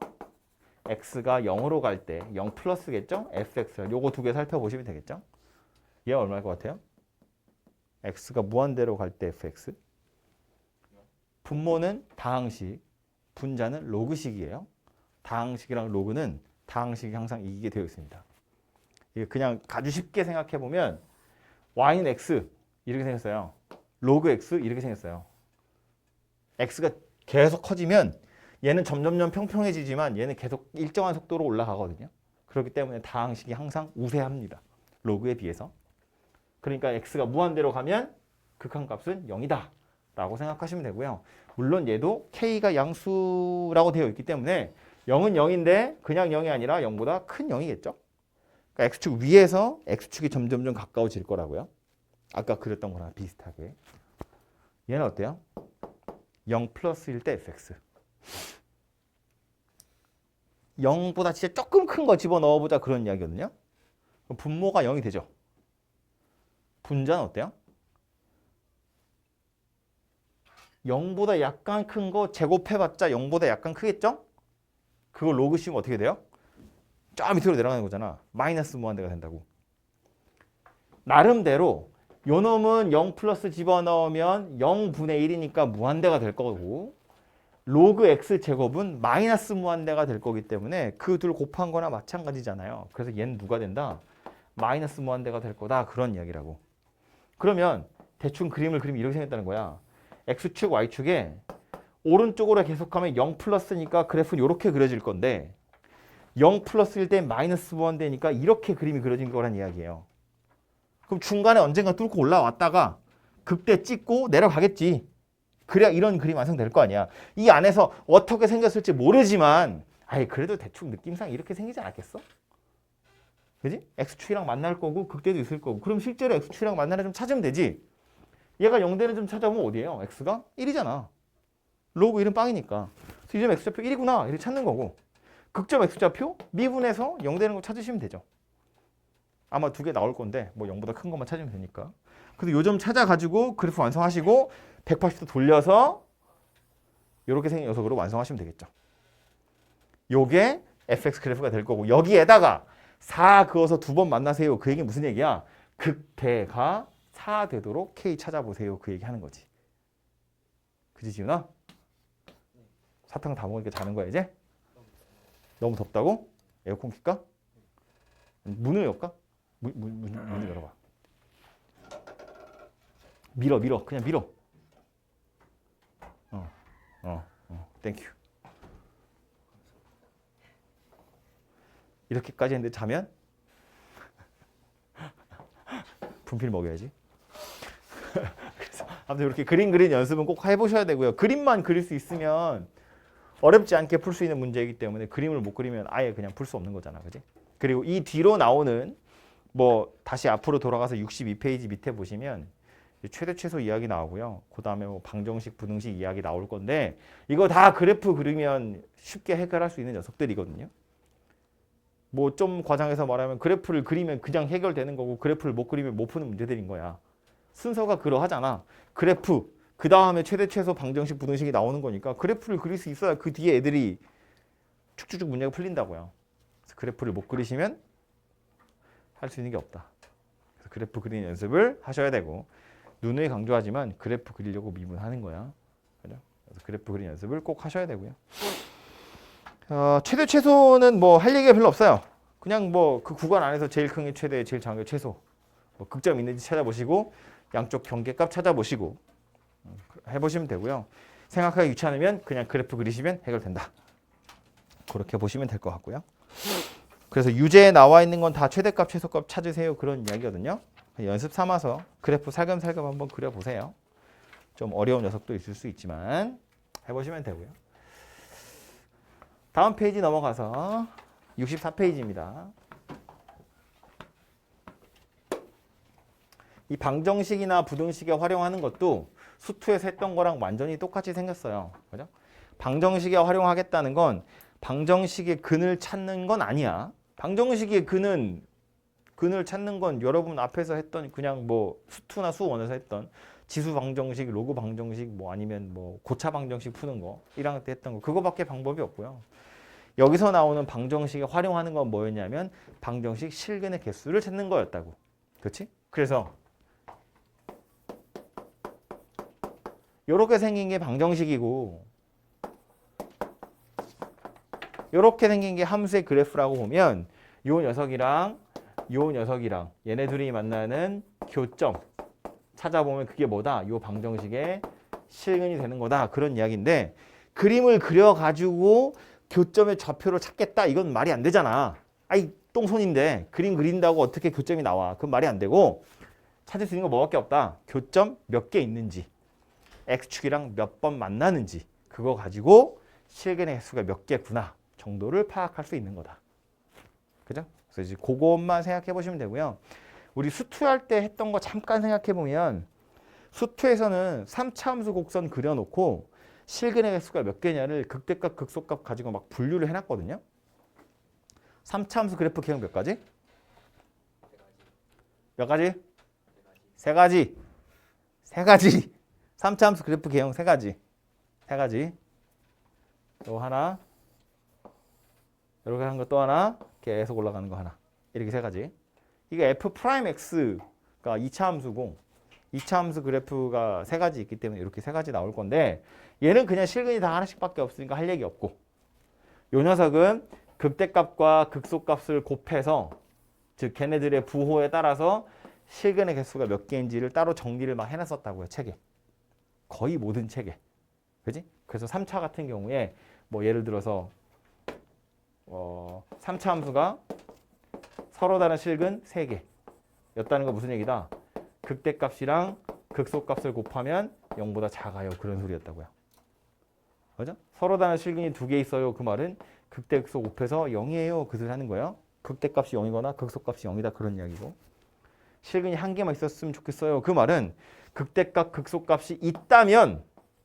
x가 0으로 갈 때 0 플러스겠죠? fx 요거 두 개 살펴보시면 되겠죠? 얘가 얼마일 것 같아요? x가 무한대로 갈 때 fx 분모는 다항식, 분자는 로그식이에요. 다항식이랑 로그는 다항식이 항상 이기게 되어 있습니다. 이게 그냥 아주 쉽게 생각해 보면 y는 x 이렇게 생겼어요. 로그 x 이렇게 생겼어요. x가 계속 커지면 얘는 점점점 평평해지지만 얘는 계속 일정한 속도로 올라가거든요. 그렇기 때문에 다항식이 항상 우세합니다. 로그에 비해서. 그러니까 x가 무한대로 가면 극한값은 0이다 라고 생각하시면 되고요. 물론 얘도 k가 양수라고 되어 있기 때문에 0은 0인데 그냥 0이 아니라 0보다 큰 0이겠죠. 그러니까 x축 위에서 x축이 점점점 가까워질 거라고요. 아까 그렸던 거랑 비슷하게. 얘는 어때요? 0 플러스일 때 fx. 0보다 진짜 조금 큰 거 집어넣어보자 그런 이야기거든요. 그럼 분모가 0이 되죠. 분자는 어때요? 0보다 약간 큰 거 제곱해봤자 0보다 약간 크겠죠? 그걸 로그 씌우면 어떻게 돼요? 저 밑으로 내려가는 거잖아. 마이너스 무한대가 된다고. 나름대로 요 놈은 0 플러스 집어넣으면 0분의 1이니까 무한대가 될 거고 로그 x 제곱은 마이너스 무한대가 될 거기 때문에 그 둘 곱한 거나 마찬가지잖아요. 그래서 얘는 누가 된다? 마이너스 무한대가 될 거다. 그런 이야기라고. 그러면 대충 그림을 그리면 이렇게 생겼다는 거야. x축, y축에 오른쪽으로 계속하면 0 플러스니까 그래프는 이렇게 그려질 건데 0 플러스일 때 마이너스 무한대니까 이렇게 그림이 그려진 거란 이야기예요. 그럼 중간에 언젠가 뚫고 올라왔다가 극대 찍고 내려가겠지. 그래야 이런 그림 완성될 거 아니야. 이 안에서 어떻게 생겼을지 모르지만 아이 그래도 대충 느낌상 이렇게 생기지 않았겠어? 그지? x축이랑 만날 거고 극대도 있을 거고 그럼 실제로 x축이랑 만나는 좀 찾으면 되지. 얘가 0되는 점 찾아보면 어디예요? x가 1이잖아. 로그 1은 빵이니까. 그래서 이 점 x좌표 1이구나 이렇게 찾는 거고 극점 x좌표 미분해서 0되는 거 찾으시면 되죠. 아마 두 개 나올 건데 뭐 0보다 큰 것만 찾으면 되니까. 그래서 요 점 찾아가지고 그래프 완성하시고 180도 돌려서 이렇게 생긴 녀석으로 완성하시면 되겠죠. 요게 fx 그래프가 될 거고 여기에다가 4 그어서 두 번 만나세요. 그 얘기는 무슨 얘기야? 극대가 4 되도록 k 찾아보세요. 그 얘기 하는 거지. 그지 지훈아? 사탕 다 먹으니까 자는 거야 이제? 너무 덥다고? 에어컨 킬까? 문을 열까? 문을 열어봐. 밀어 그냥 밀어. 땡큐. 이렇게까지 했는데 자면 분필 먹여야지. 그래서 아무튼 이렇게 그림 그리는 연습은 꼭 해보셔야 되고요. 그림만 그릴 수 있으면 어렵지 않게 풀 수 있는 문제이기 때문에 그림을 못 그리면 아예 그냥 풀 수 없는 거잖아, 그지? 그리고 이 뒤로 나오는 뭐 다시 앞으로 돌아가서 62페이지 밑에 보시면 최대 최소 이야기 나오고요. 그 다음에 뭐 방정식, 부등식 이야기 나올 건데 이거 다 그래프 그리면 쉽게 해결할 수 있는 녀석들이거든요. 뭐 좀 과장해서 말하면 그래프를 그리면 그냥 해결되는 거고 그래프를 못 그리면 못 푸는 문제들인 거야. 순서가 그러하잖아. 그래프, 그 다음에 최대 최소 방정식, 부등식이 나오는 거니까 그래프를 그릴 수 있어야 그 뒤에 애들이 쭉쭉쭉 문제가 풀린다고요. 그래서 그래프를 못 그리시면 할 수 있는 게 없다. 그래서 그래프 그리는 연습을 하셔야 되고 누누이 강조하지만 그래프 그리려고 미분하는 거야. 그래서 그래프 그리는 연습을 꼭 하셔야 되고요. 최대 최소는 뭐 할 얘기가 별로 없어요. 그냥 뭐 그 구간 안에서 제일 큰 게 최대, 제일 작은 게 최소. 뭐 극점 있는지 찾아보시고 양쪽 경계값 찾아보시고 해보시면 되고요. 생각하기 귀찮으면 그냥 그래프 그리시면 해결된다. 그렇게 보시면 될 것 같고요. 그래서 유제에 나와 있는 건 다 최대값, 최소값 찾으세요. 그런 이야기거든요. 연습 삼아서 그래프 살금살금 한번 그려보세요. 좀 어려운 녀석도 있을 수 있지만 해보시면 되고요. 다음 페이지 넘어가서 64페이지입니다. 이 방정식이나 부등식에 활용하는 것도 수투에서 했던 거랑 완전히 똑같이 생겼어요. 그죠? 방정식에 활용하겠다는 건 방정식의 근을 찾는 건 아니야. 방정식의 근을 찾는 건 여러분 앞에서 했던 그냥 뭐 수투나 수원에서 했던 지수 방정식, 로그 방정식, 뭐 아니면 뭐 고차 방정식 푸는 거 1학년 때 했던 거 그거밖에 방법이 없고요. 여기서 나오는 방정식에 활용하는 건 뭐였냐면 방정식 실근의 개수를 찾는 거였다고. 그렇지? 그래서 이렇게 생긴 게 방정식이고 이렇게 생긴 게 함수의 그래프라고 보면 요 녀석이랑 요 녀석이랑 얘네 둘이 만나는 교점 찾아보면 그게 뭐다? 요 방정식의 실근이 되는 거다. 그런 이야기인데 그림을 그려가지고 교점의 좌표를 찾겠다. 이건 말이 안 되잖아. 아이 똥손인데 그림 그린다고 어떻게 교점이 나와? 그건 말이 안 되고 찾을 수 있는 거 뭐밖에 없다. 교점 몇 개 있는지 X축이랑 몇 번 만나는지 그거 가지고 실근의 횟수가 몇 개구나 정도를 파악할 수 있는 거다. 그죠? 그래서 이제 그것만 생각해 보시면 되고요. 우리 수투할 때 했던 거 잠깐 생각해 보면 수투에서는 3차 함수 곡선 그려놓고 실근의 횟수가 몇 개냐를 극대값, 극소값 가지고 막 분류를 해놨거든요. 3차 함수 그래프 개형 몇 가지? 몇 가지? 세 가지. 세 가지. 3차 함수 그래프 개형 세 가지. 세 가지. 또 하나. 이렇게 한 거 또 하나. 계속 올라가는 거 하나. 이렇게 세 가지. 이게 f 프라임 x가 2차 함수고 2차 함수 그래프가 세 가지 있기 때문에 이렇게 세 가지 나올 건데 얘는 그냥 실근이 다 하나씩밖에 없으니까 할 얘기 없고 요 녀석은 극대값과 극소값을 곱해서 즉 걔네들의 부호에 따라서 실근의 개수가 몇 개인지를 따로 정리를 막 해놨었다고요. 책에. 거의 모든 책에. 그지? 그래서 3차 같은 경우에 뭐 예를 들어서 3차 함수가 서로 다른 실근 3개 였다는 거 무슨 얘기다? 극대값이랑 극소값을 곱하면 0보다 작아요. 그런 소리였다고요. 그죠? 서로 다른 실근이 2개 있어요. 그 말은 극대 극소 곱해서 0이에요. 그 소리 하는 거예요. 극대값이 0이거나 극소값이 0이다. 그런 이야기고. 실근이 한 개만 있었으면 좋겠어요. 그 말은 극대값, 극소값이 있다면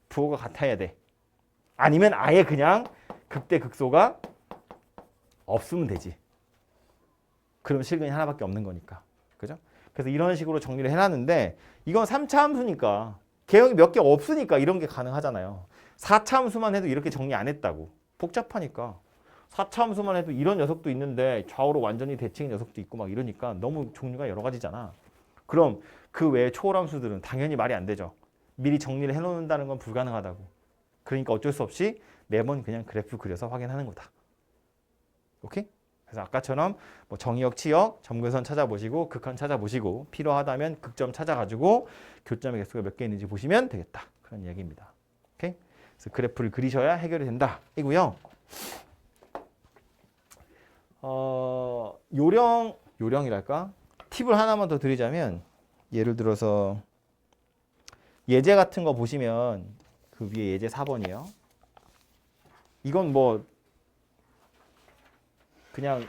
부호가 같아야 돼. 아니면 아예 그냥 극대, 극소가 없으면 되지. 그럼 실근이 하나밖에 없는 거니까. 그죠? 그래서 이런 식으로 정리를 해놨는데 이건 3차 함수니까 개형이 몇 개 없으니까 이런 게 가능하잖아요. 4차 함수만 해도 이렇게 정리 안 했다고. 복잡하니까. 4차 함수만 해도 이런 녀석도 있는데 좌우로 완전히 대칭 녀석도 있고 막 이러니까 너무 종류가 여러 가지잖아. 그럼 그 외에 초월함수들은 당연히 말이 안 되죠. 미리 정리를 해놓는다는 건 불가능하다고. 그러니까 어쩔 수 없이 매번 그냥 그래프 그려서 확인하는 거다. 오케이? 그래서 아까처럼 뭐 정의역, 치역, 점근선 찾아보시고 극한 찾아보시고 필요하다면 극점 찾아가지고 교점의 개수가 몇 개 있는지 보시면 되겠다. 그런 이야기입니다. 오케이? 그래서 그래프를 그리셔야 해결이 된다. 이고요. 요령이랄까? 팁을 하나만 더 드리자면 예를 들어서 예제 같은 거 보시면 그 위에 예제 4번이에요. 이건 뭐 그냥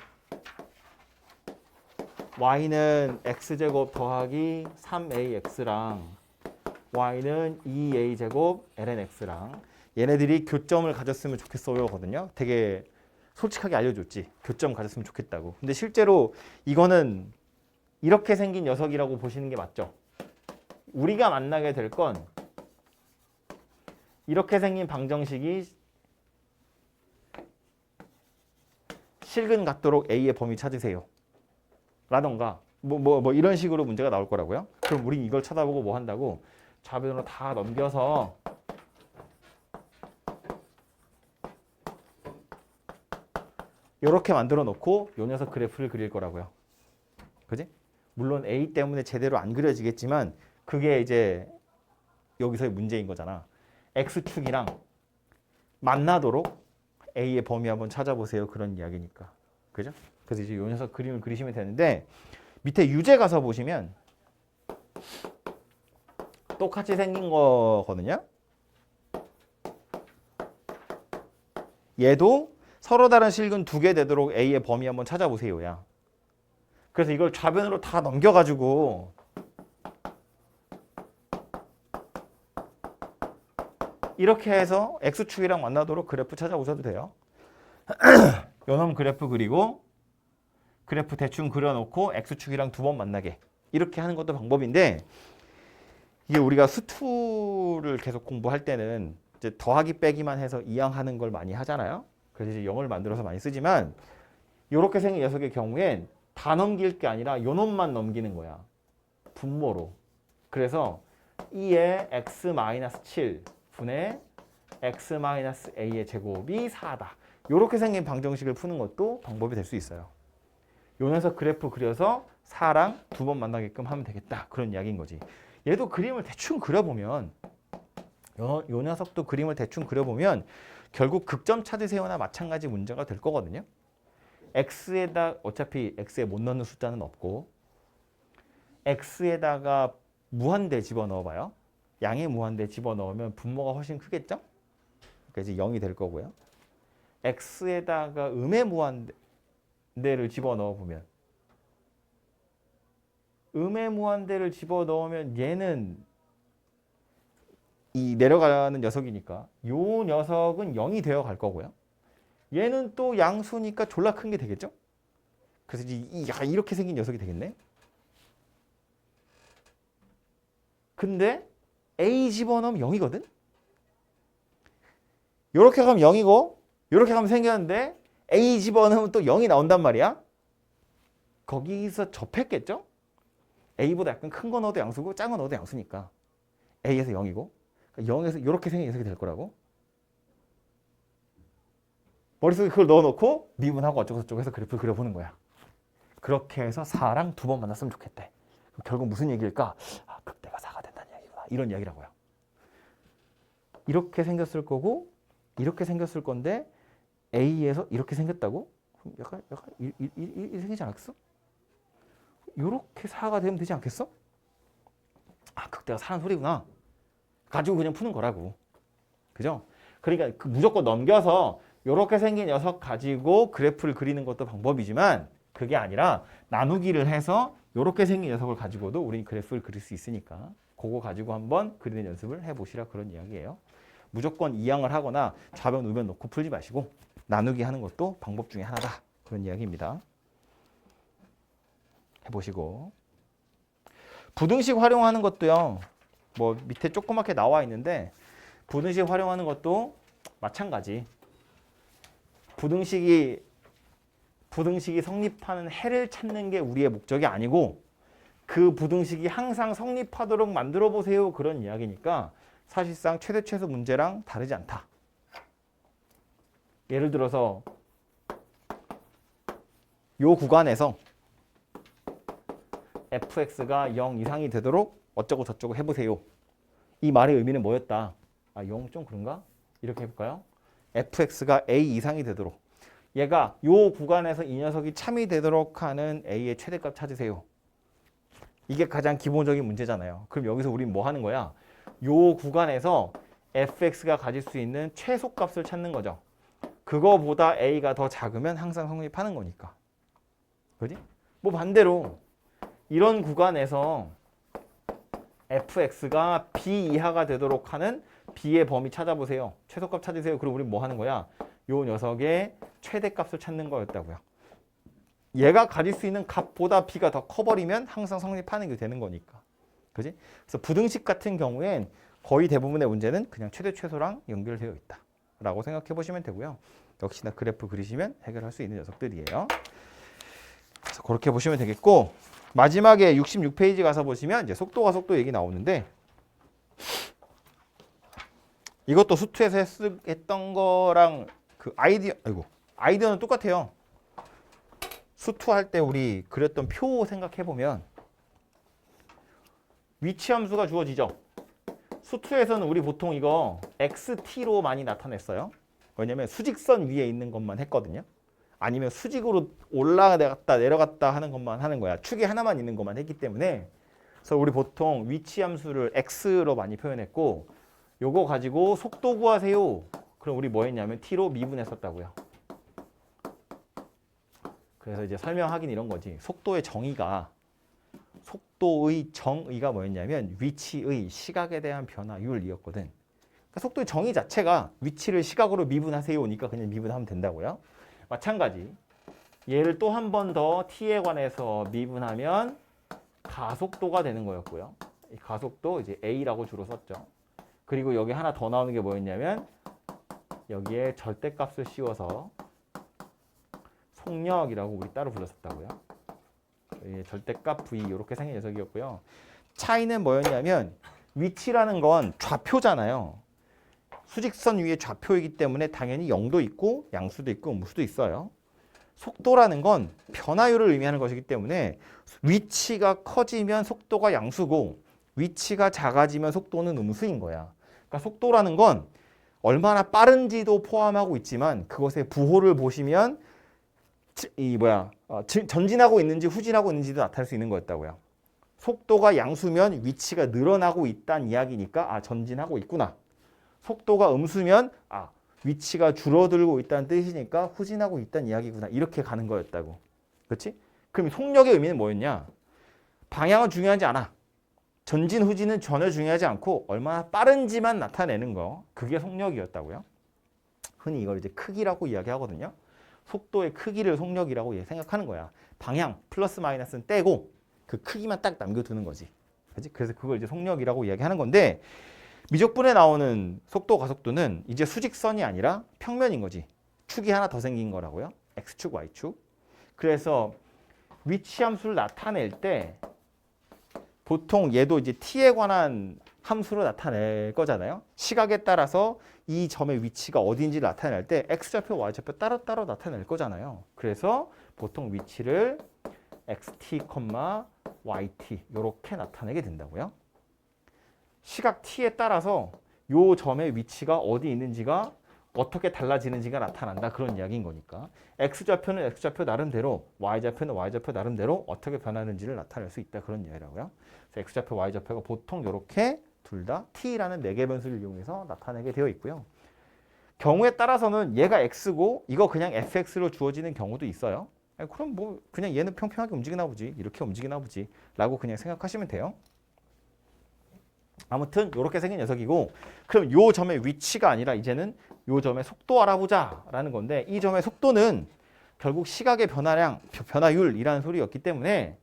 y는 x제곱 더하기 3ax랑 y는 2a제곱 ln x랑 얘네들이 교점을 가졌으면 좋겠어요 거든요. 되게 솔직하게 알려줬지. 교점 가졌으면 좋겠다고. 근데 실제로 이거는 이렇게 생긴 녀석이라고 보시는 게 맞죠. 우리가 만나게 될 건 이렇게 생긴 방정식이 실근 같도록 A의 범위 찾으세요. 라던가 뭐 이런 식으로 문제가 나올 거라고요. 그럼 우린 이걸 쳐다보고 뭐 한다고? 좌변으로 다 넘겨서 이렇게 만들어 놓고 요 녀석 그래프를 그릴 거라고요. 그지? 물론 A 때문에 제대로 안 그려지겠지만 그게 이제 여기서의 문제인 거잖아. X축이랑 만나도록 A의 범위 한번 찾아보세요. 그런 이야기니까. 그죠? 그래서 이제 요 녀석 그림을 그리시면 되는데 밑에 유제 가서 보시면 똑같이 생긴 거거든요. 얘도 서로 다른 실근 2개 되도록 A의 범위 한번 찾아보세요. 야. 그래서 이걸 좌변으로 다 넘겨가지고 이렇게 해서 X축이랑 만나도록 그래프 찾아오셔도 돼요. 요놈 그래프 그리고 그래프 대충 그려놓고 X축이랑 2번 만나게 이렇게 하는 것도 방법인데 이게 우리가 수투를 계속 공부할 때는 이제 더하기 빼기만 해서 이항하는 걸 많이 하잖아요. 그래서 이제 영어를 만들어서 많이 쓰지만 이렇게 생긴 녀석의 경우엔 다 넘길 게 아니라 요 놈만 넘기는 거야. 분모로. 그래서 2의 x-7 분의 x-a의 제곱이 4다. 이렇게 생긴 방정식을 푸는 것도 방법이 될 수 있어요. 요 녀석 그래프 그려서 4랑 두 번 만나게끔 하면 되겠다. 그런 이야기인 거지. 얘도 그림을 대충 그려보면 요 녀석도 그림을 대충 그려보면 결국 극점 찾으세요나 마찬가지 문제가 될 거거든요. x에다 어차피 x에 못 넣는 숫자는 없고 x에다가 무한대 집어넣어봐요. 양의 무한대 집어넣으면 분모가 훨씬 크겠죠? 그러니까 이제 0이 될 거고요. x에다가 음의 무한대를 집어넣어보면 음의 무한대를 집어넣으면 얘는 이 내려가는 녀석이니까 요 녀석은 0이 되어 갈 거고요. 얘는 또 양수니까 졸라 큰 게 되겠죠? 그래서 이렇게 생긴 녀석이 되겠네. 근데 a 집어넣으면 0이거든? 요렇게 가면 0이고 요렇게 가면 생겼는데 a 집어넣으면 또 0이 나온단 말이야. 거기서 접했겠죠? a보다 약간 큰 거 넣어도 양수고 작은 거 넣어도 양수니까 a에서 0이고 그러니까 0에서 이렇게 생긴 녀석이 될 거라고. 머릿속에 그걸 넣어놓고 미분하고 어쩌고 저쩌고 해서 그래프를 그려보는 거야. 그렇게 해서 4랑 두 번 만났으면 좋겠대. 그럼 결국 무슨 얘기일까? 아, 극대가 4가 된다는 얘기구나. 이런 이야기라고요. 이렇게 생겼을 거고 이렇게 생겼을 건데 A에서 이렇게 생겼다고? 그럼 약간 이렇게 생기지 않았어? 이렇게 4가 되면 되지 않겠어? 아, 극대가 4는 소리구나. 가지고 그냥 푸는 거라고. 그죠? 그러니까 무조건 넘겨서 이렇게 생긴 녀석 가지고 그래프를 그리는 것도 방법이지만 그게 아니라 나누기를 해서 이렇게 생긴 녀석을 가지고도 우리 그래프를 그릴 수 있으니까 그거 가지고 한번 그리는 연습을 해보시라 그런 이야기예요. 무조건 이항을 하거나 좌변 우변 놓고 풀지 마시고 나누기 하는 것도 방법 중에 하나다. 그런 이야기입니다. 해보시고 부등식 활용하는 것도요. 뭐 밑에 조그맣게 나와 있는데 부등식 활용하는 것도 마찬가지. 부등식이 성립하는 해를 찾는 게 우리의 목적이 아니고 그 부등식이 항상 성립하도록 만들어 보세요. 그런 이야기니까 사실상 최대 최소 문제랑 다르지 않다. 예를 들어서 요 구간에서 fx가 0 이상이 되도록 어쩌고 저쩌고 해보세요. 이 말의 의미는 뭐였다? 아, 0 좀 그런가? 이렇게 해볼까요? fx가 a 이상이 되도록 얘가 요 구간에서 이 녀석이 참이 되도록 하는 a의 최대값 찾으세요. 이게 가장 기본적인 문제잖아요. 그럼 여기서 우린 뭐 하는 거야? 요 구간에서 fx가 가질 수 있는 최소값을 찾는 거죠. 그거보다 a가 더 작으면 항상 성립하는 거니까. 그지? 뭐 반대로 이런 구간에서 fx가 b 이하가 되도록 하는 b의 범위 찾아보세요. 최소값 찾으세요. 그럼 우린 뭐 하는 거야? 요 녀석의 최대값을 찾는 거였다고요. 얘가 가질 수 있는 값보다 b가 더 커버리면 항상 성립하는 게 되는 거니까. 그지? 그래서 부등식 같은 경우엔 거의 대부분의 문제는 그냥 최대 최소랑 연결되어 있다. 라고 생각해 보시면 되고요. 역시나 그래프 그리시면 해결할 수 있는 녀석들이에요. 그래서 그렇게 보시면 되겠고 마지막에 66페이지 가서 보시면 이제 속도가 속도 얘기 나오는데 이것도 수투에서 했던 거랑 그 아이디어는 똑같아요. 수투할 때 우리 그렸던 표 생각해 보면 위치 함수가 주어지죠. 수투에서는 우리 보통 이거 xt로 많이 나타냈어요. 왜냐면 수직선 위에 있는 것만 했거든요. 아니면 수직으로 올라갔다 내려갔다 하는 것만 하는 거야. 축이 하나만 있는 것만 했기 때문에. 그래서 우리 보통 위치 함수를 x로 많이 표현했고 요거 가지고 속도 구하세요. 그럼 우리 뭐 했냐면 t로 미분했었다고요. 그래서 이제 설명하긴 이런 거지. 속도의 정의가 뭐였냐면 위치의 시각에 대한 변화율이었거든. 그러니까 속도의 정의 자체가 위치를 시각으로 미분하세요니까 그냥 미분하면 된다고요. 마찬가지. 얘를 또 한 번 더 t에 관해서 미분하면 가속도가 되는 거였고요. 이 가속도 이제 a라고 주로 썼죠. 그리고 여기 하나 더 나오는 게 뭐였냐면 여기에 절대값을 씌워서 속력이라고 우리 따로 불렀었다고요. 절대값 v 이렇게 생긴 녀석이었고요. 차이는 뭐였냐면 위치라는 건 좌표잖아요. 수직선 위에 좌표이기 때문에 당연히 0도 있고 양수도 있고 음수도 있어요. 속도라는 건 변화율을 의미하는 것이기 때문에 위치가 커지면 속도가 양수고 위치가 작아지면 속도는 음수인 거야. 그러니까 속도라는 건 얼마나 빠른지도 포함하고 있지만 그것의 부호를 보시면 전진하고 있는지 후진하고 있는지도 나타낼 수 있는 거였다고요. 속도가 양수면 위치가 늘어나고 있다는 이야기니까 전진하고 있구나. 속도가 음수면 위치가 줄어들고 있다는 뜻이니까 후진하고 있다는 이야기구나. 이렇게 가는 거였다고. 그렇지? 그럼 속력의 의미는 뭐였냐? 방향은 중요하지 않아. 전진 후진은 전혀 중요하지 않고 얼마나 빠른지만 나타내는 거. 그게 속력이었다고요. 흔히 이걸 이제 크기라고 이야기하거든요. 속도의 크기를 속력이라고 생각하는 거야. 방향 플러스 마이너스는 떼고 그 크기만 딱 남겨두는 거지. 그렇지? 그래서 그걸 이제 속력이라고 이야기하는 건데 미적분에 나오는 속도 가속도는 이제 수직선이 아니라 평면인 거지. 축이 하나 더 생긴 거라고요. X축, Y축. 그래서 위치 함수를 나타낼 때 보통 얘도 이제 t에 관한 함수로 나타낼 거잖아요. 시각에 따라서 이 점의 위치가 어디인지를 나타낼 때 X좌표, Y좌표 따로따로 나타낼 거잖아요. 그래서 보통 위치를 xt, yt 이렇게 나타내게 된다고요. 시각 t에 따라서 요 점의 위치가 어디 있는지가 어떻게 달라지는지가 나타난다. 그런 이야기인 거니까. X좌표는 X좌표 나름대로, Y좌표는 Y좌표 나름대로 어떻게 변하는지를 나타낼 수 있다. 그런 이야기라고요. 그래서 X좌표, Y좌표가 보통 이렇게 둘 다 t라는 매개 변수를 이용해서 나타내게 되어 있고요. 경우에 따라서는 얘가 x고 이거 그냥 fx로 주어지는 경우도 있어요. 그럼 뭐 그냥 얘는 평평하게 움직이나 보지. 이렇게 움직이나 보지. 라고 그냥 생각하시면 돼요. 아무튼 이렇게 생긴 녀석이고 그럼 요 점의 위치가 아니라 이제는 요 점의 속도 알아보자 라는 건데 이 점의 속도는 결국 시각의 변화량, 변화율이라는 소리였기 때문에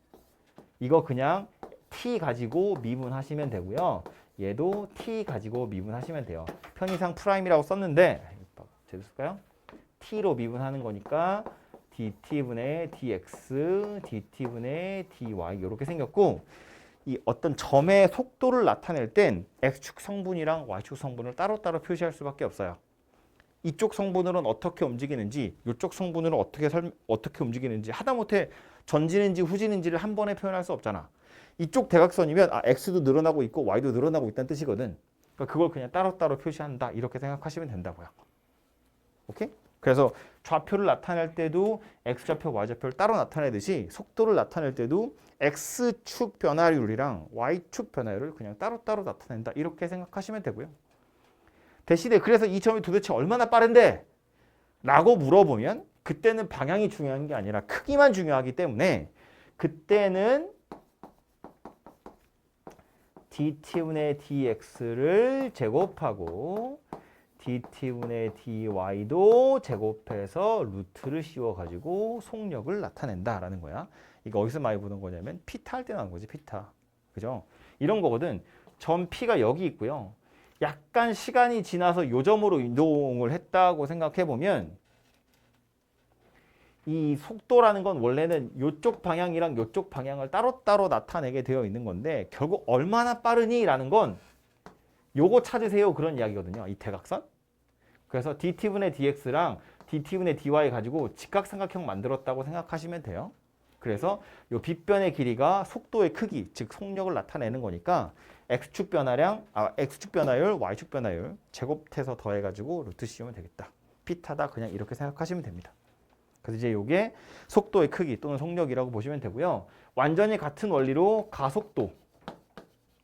이거 그냥 t 가지고 미분하시면 되고요. 얘도 t 가지고 미분하시면 돼요. 편의상 프라임이라고 썼는데 제대로 쓸까요? t로 미분하는 거니까 dt분의 dx, dt분의 dy 이렇게 생겼고 이 어떤 점의 속도를 나타낼 땐 x축 성분이랑 y축 성분을 따로따로 표시할 수밖에 없어요. 이쪽 성분으로는 어떻게 움직이는지 이쪽 성분으로 어떻게 움직이는지 하다못해 전진인지 후진인지를 한 번에 표현할 수 없잖아. 이쪽 대각선이면 x도 늘어나고 있고 y도 늘어나고 있다는 뜻이거든. 그러니까 그걸 그냥 따로따로 표시한다. 이렇게 생각하시면 된다고요. 오케이? 그래서 좌표를 나타낼 때도 x좌표, y좌표를 따로 나타내듯이 속도를 나타낼 때도 x축 변화율이랑 y축 변화율을 그냥 따로따로 나타낸다. 이렇게 생각하시면 되고요. 대신에 그래서 이 점이 도대체 얼마나 빠른데? 라고 물어보면 그때는 방향이 중요한 게 아니라 크기만 중요하기 때문에 그때는 dt분의 dx를 제곱하고 dt분의 dy도 제곱해서 루트를 씌워가지고 속력을 나타낸다라는 거야. 이거 어디서 많이 보는 거냐면 피타 할 때 나온 거지. 피타. 그죠? 이런 거거든. 점 P가 여기 있고요. 약간 시간이 지나서 요 점으로 이동을 했다고 생각해보면 이 속도라는 건 원래는 이쪽 방향이랑 이쪽 방향을 따로따로 나타내게 되어 있는 건데 결국 얼마나 빠르니? 라는 건 요거 찾으세요. 그런 이야기거든요. 이 대각선. 그래서 dt분의 dx랑 dt분의 dy 가지고 직각삼각형 만들었다고 생각하시면 돼요. 그래서 요 빗변의 길이가 속도의 크기, 즉 속력을 나타내는 거니까 x축 변화량, x축 변화율, y축 변화율 제곱해서 더해가지고 루트 씌우면 되겠다. 피타다 그냥 이렇게 생각하시면 됩니다. 그래서 이제 이게 속도의 크기 또는 속력이라고 보시면 되고요. 완전히 같은 원리로 가속도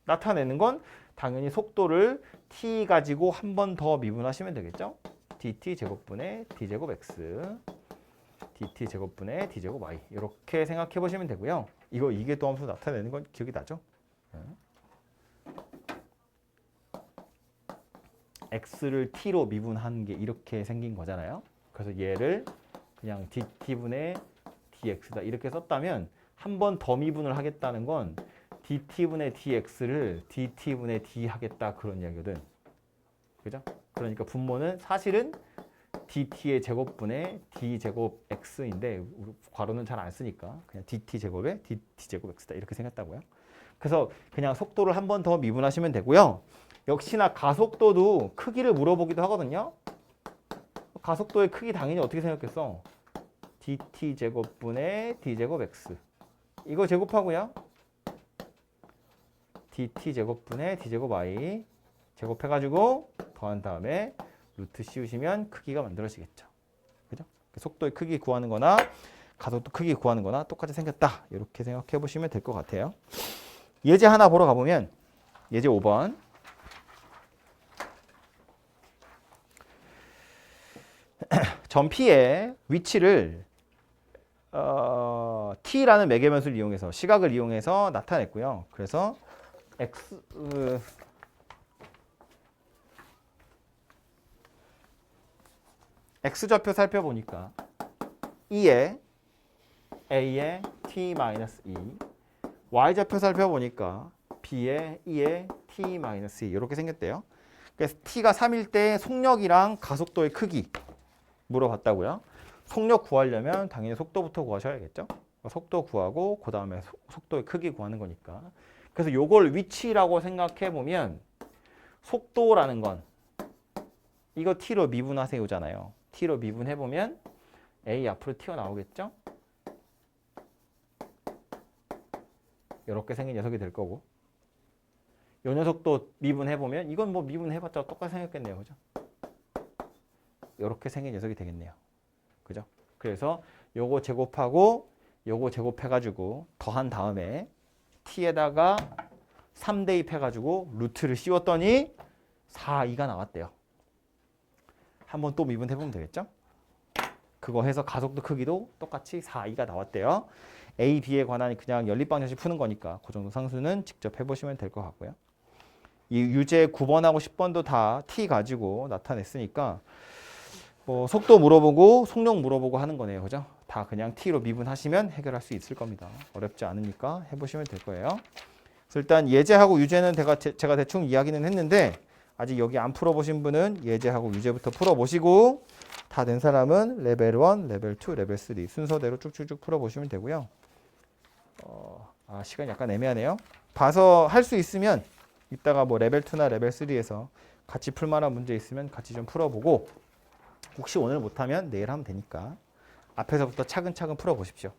나타내는 건 당연히 속도를 t 가지고 한 번 더 미분하시면 되겠죠. dt 제곱분의 d제곱 x, dt 제곱분의 d제곱 y 이렇게 생각해 보시면 되고요. 이거 이계도함수 나타내는 건 기억이 나죠? x를 t로 미분한 게 이렇게 생긴 거잖아요. 그래서 얘를 그냥 dt분의 dx다 이렇게 썼다면 한 번 더 미분을 하겠다는 건 dt분의 dx를 dt분의 d 하겠다 그런 이야기거든. 그죠? 그러니까 분모는 사실은 dt의 제곱분의 d제곱 x인데 괄호는 잘 안 쓰니까 그냥 dt 제곱에 dt 제곱 x다 이렇게 생겼다고요. 그래서 그냥 속도를 한 번 더 미분하시면 되고요. 역시나 가속도도 크기를 물어보기도 하거든요. 가속도의 크기 당연히 어떻게 생겼겠어? dt 제곱분의 d제곱 x 이거 제곱하고요. dt 제곱분의 d제곱 y 제곱해가지고 더한 다음에 루트 씌우시면 크기가 만들어지겠죠. 그죠? 속도의 크기 구하는 거나 가속도 크기 구하는 거나 똑같이 생겼다. 이렇게 생각해 보시면 될 것 같아요. 예제 하나 보러 가보면 예제 5번. 점 P의 위치를 T라는 매개변수를 이용해서 시각을 이용해서 나타냈고요. 그래서 X좌표 살펴보니까 E에 A에 T-2 Y좌표 살펴보니까 B에 E에 T-2 이렇게 생겼대요. 그래서 T가 3일 때 속력이랑 가속도의 크기 물어봤다고요. 속력 구하려면 당연히 속도부터 구하셔야겠죠. 속도 구하고 그 다음에 속도의 크기 구하는 거니까. 그래서 요걸 위치라고 생각해 보면 속도라는 건 이거 t로 미분하세요잖아요. t로 미분해 보면 a 앞으로 튀어나오겠죠. 이렇게 생긴 녀석이 될 거고 요 녀석도 미분해 보면 이건 뭐 미분해봤자 똑같이 생겼겠네요. 그죠? 이렇게 생긴 녀석이 되겠네요. 그죠? 그래서 요거 제곱하고 요거 제곱해가지고 더한 다음에 t에다가 3 대입해가지고 루트를 씌웠더니 4, 2가 나왔대요. 한번 또 미분해보면 되겠죠? 그거 해서 가속도 크기도 똑같이 4, 2가 나왔대요. A, B에 관한 그냥 연립방정식 푸는 거니까 그 정도 상수는 직접 해보시면 될 것 같고요. 이 유제 9번하고 10번도 다 t 가지고 나타냈으니까 속도 물어보고 속력 물어보고 하는 거네요. 그죠? 다 그냥 t로 미분하시면 해결할 수 있을 겁니다. 어렵지 않으니까 해보시면 될 거예요. 그래서 일단 예제하고 유제는 제가 대충 이야기는 했는데 아직 여기 안 풀어보신 분은 예제하고 유제부터 풀어보시고 다 된 사람은 레벨 1, 레벨 2, 레벨 3 순서대로 쭉쭉쭉 풀어보시면 되고요. 시간이 약간 애매하네요. 봐서 할 수 있으면 이따가 뭐 레벨 2나 레벨 3에서 같이 풀만한 문제 있으면 같이 좀 풀어보고 혹시 오늘 못하면 내일 하면 되니까 앞에서부터 차근차근 풀어보십시오.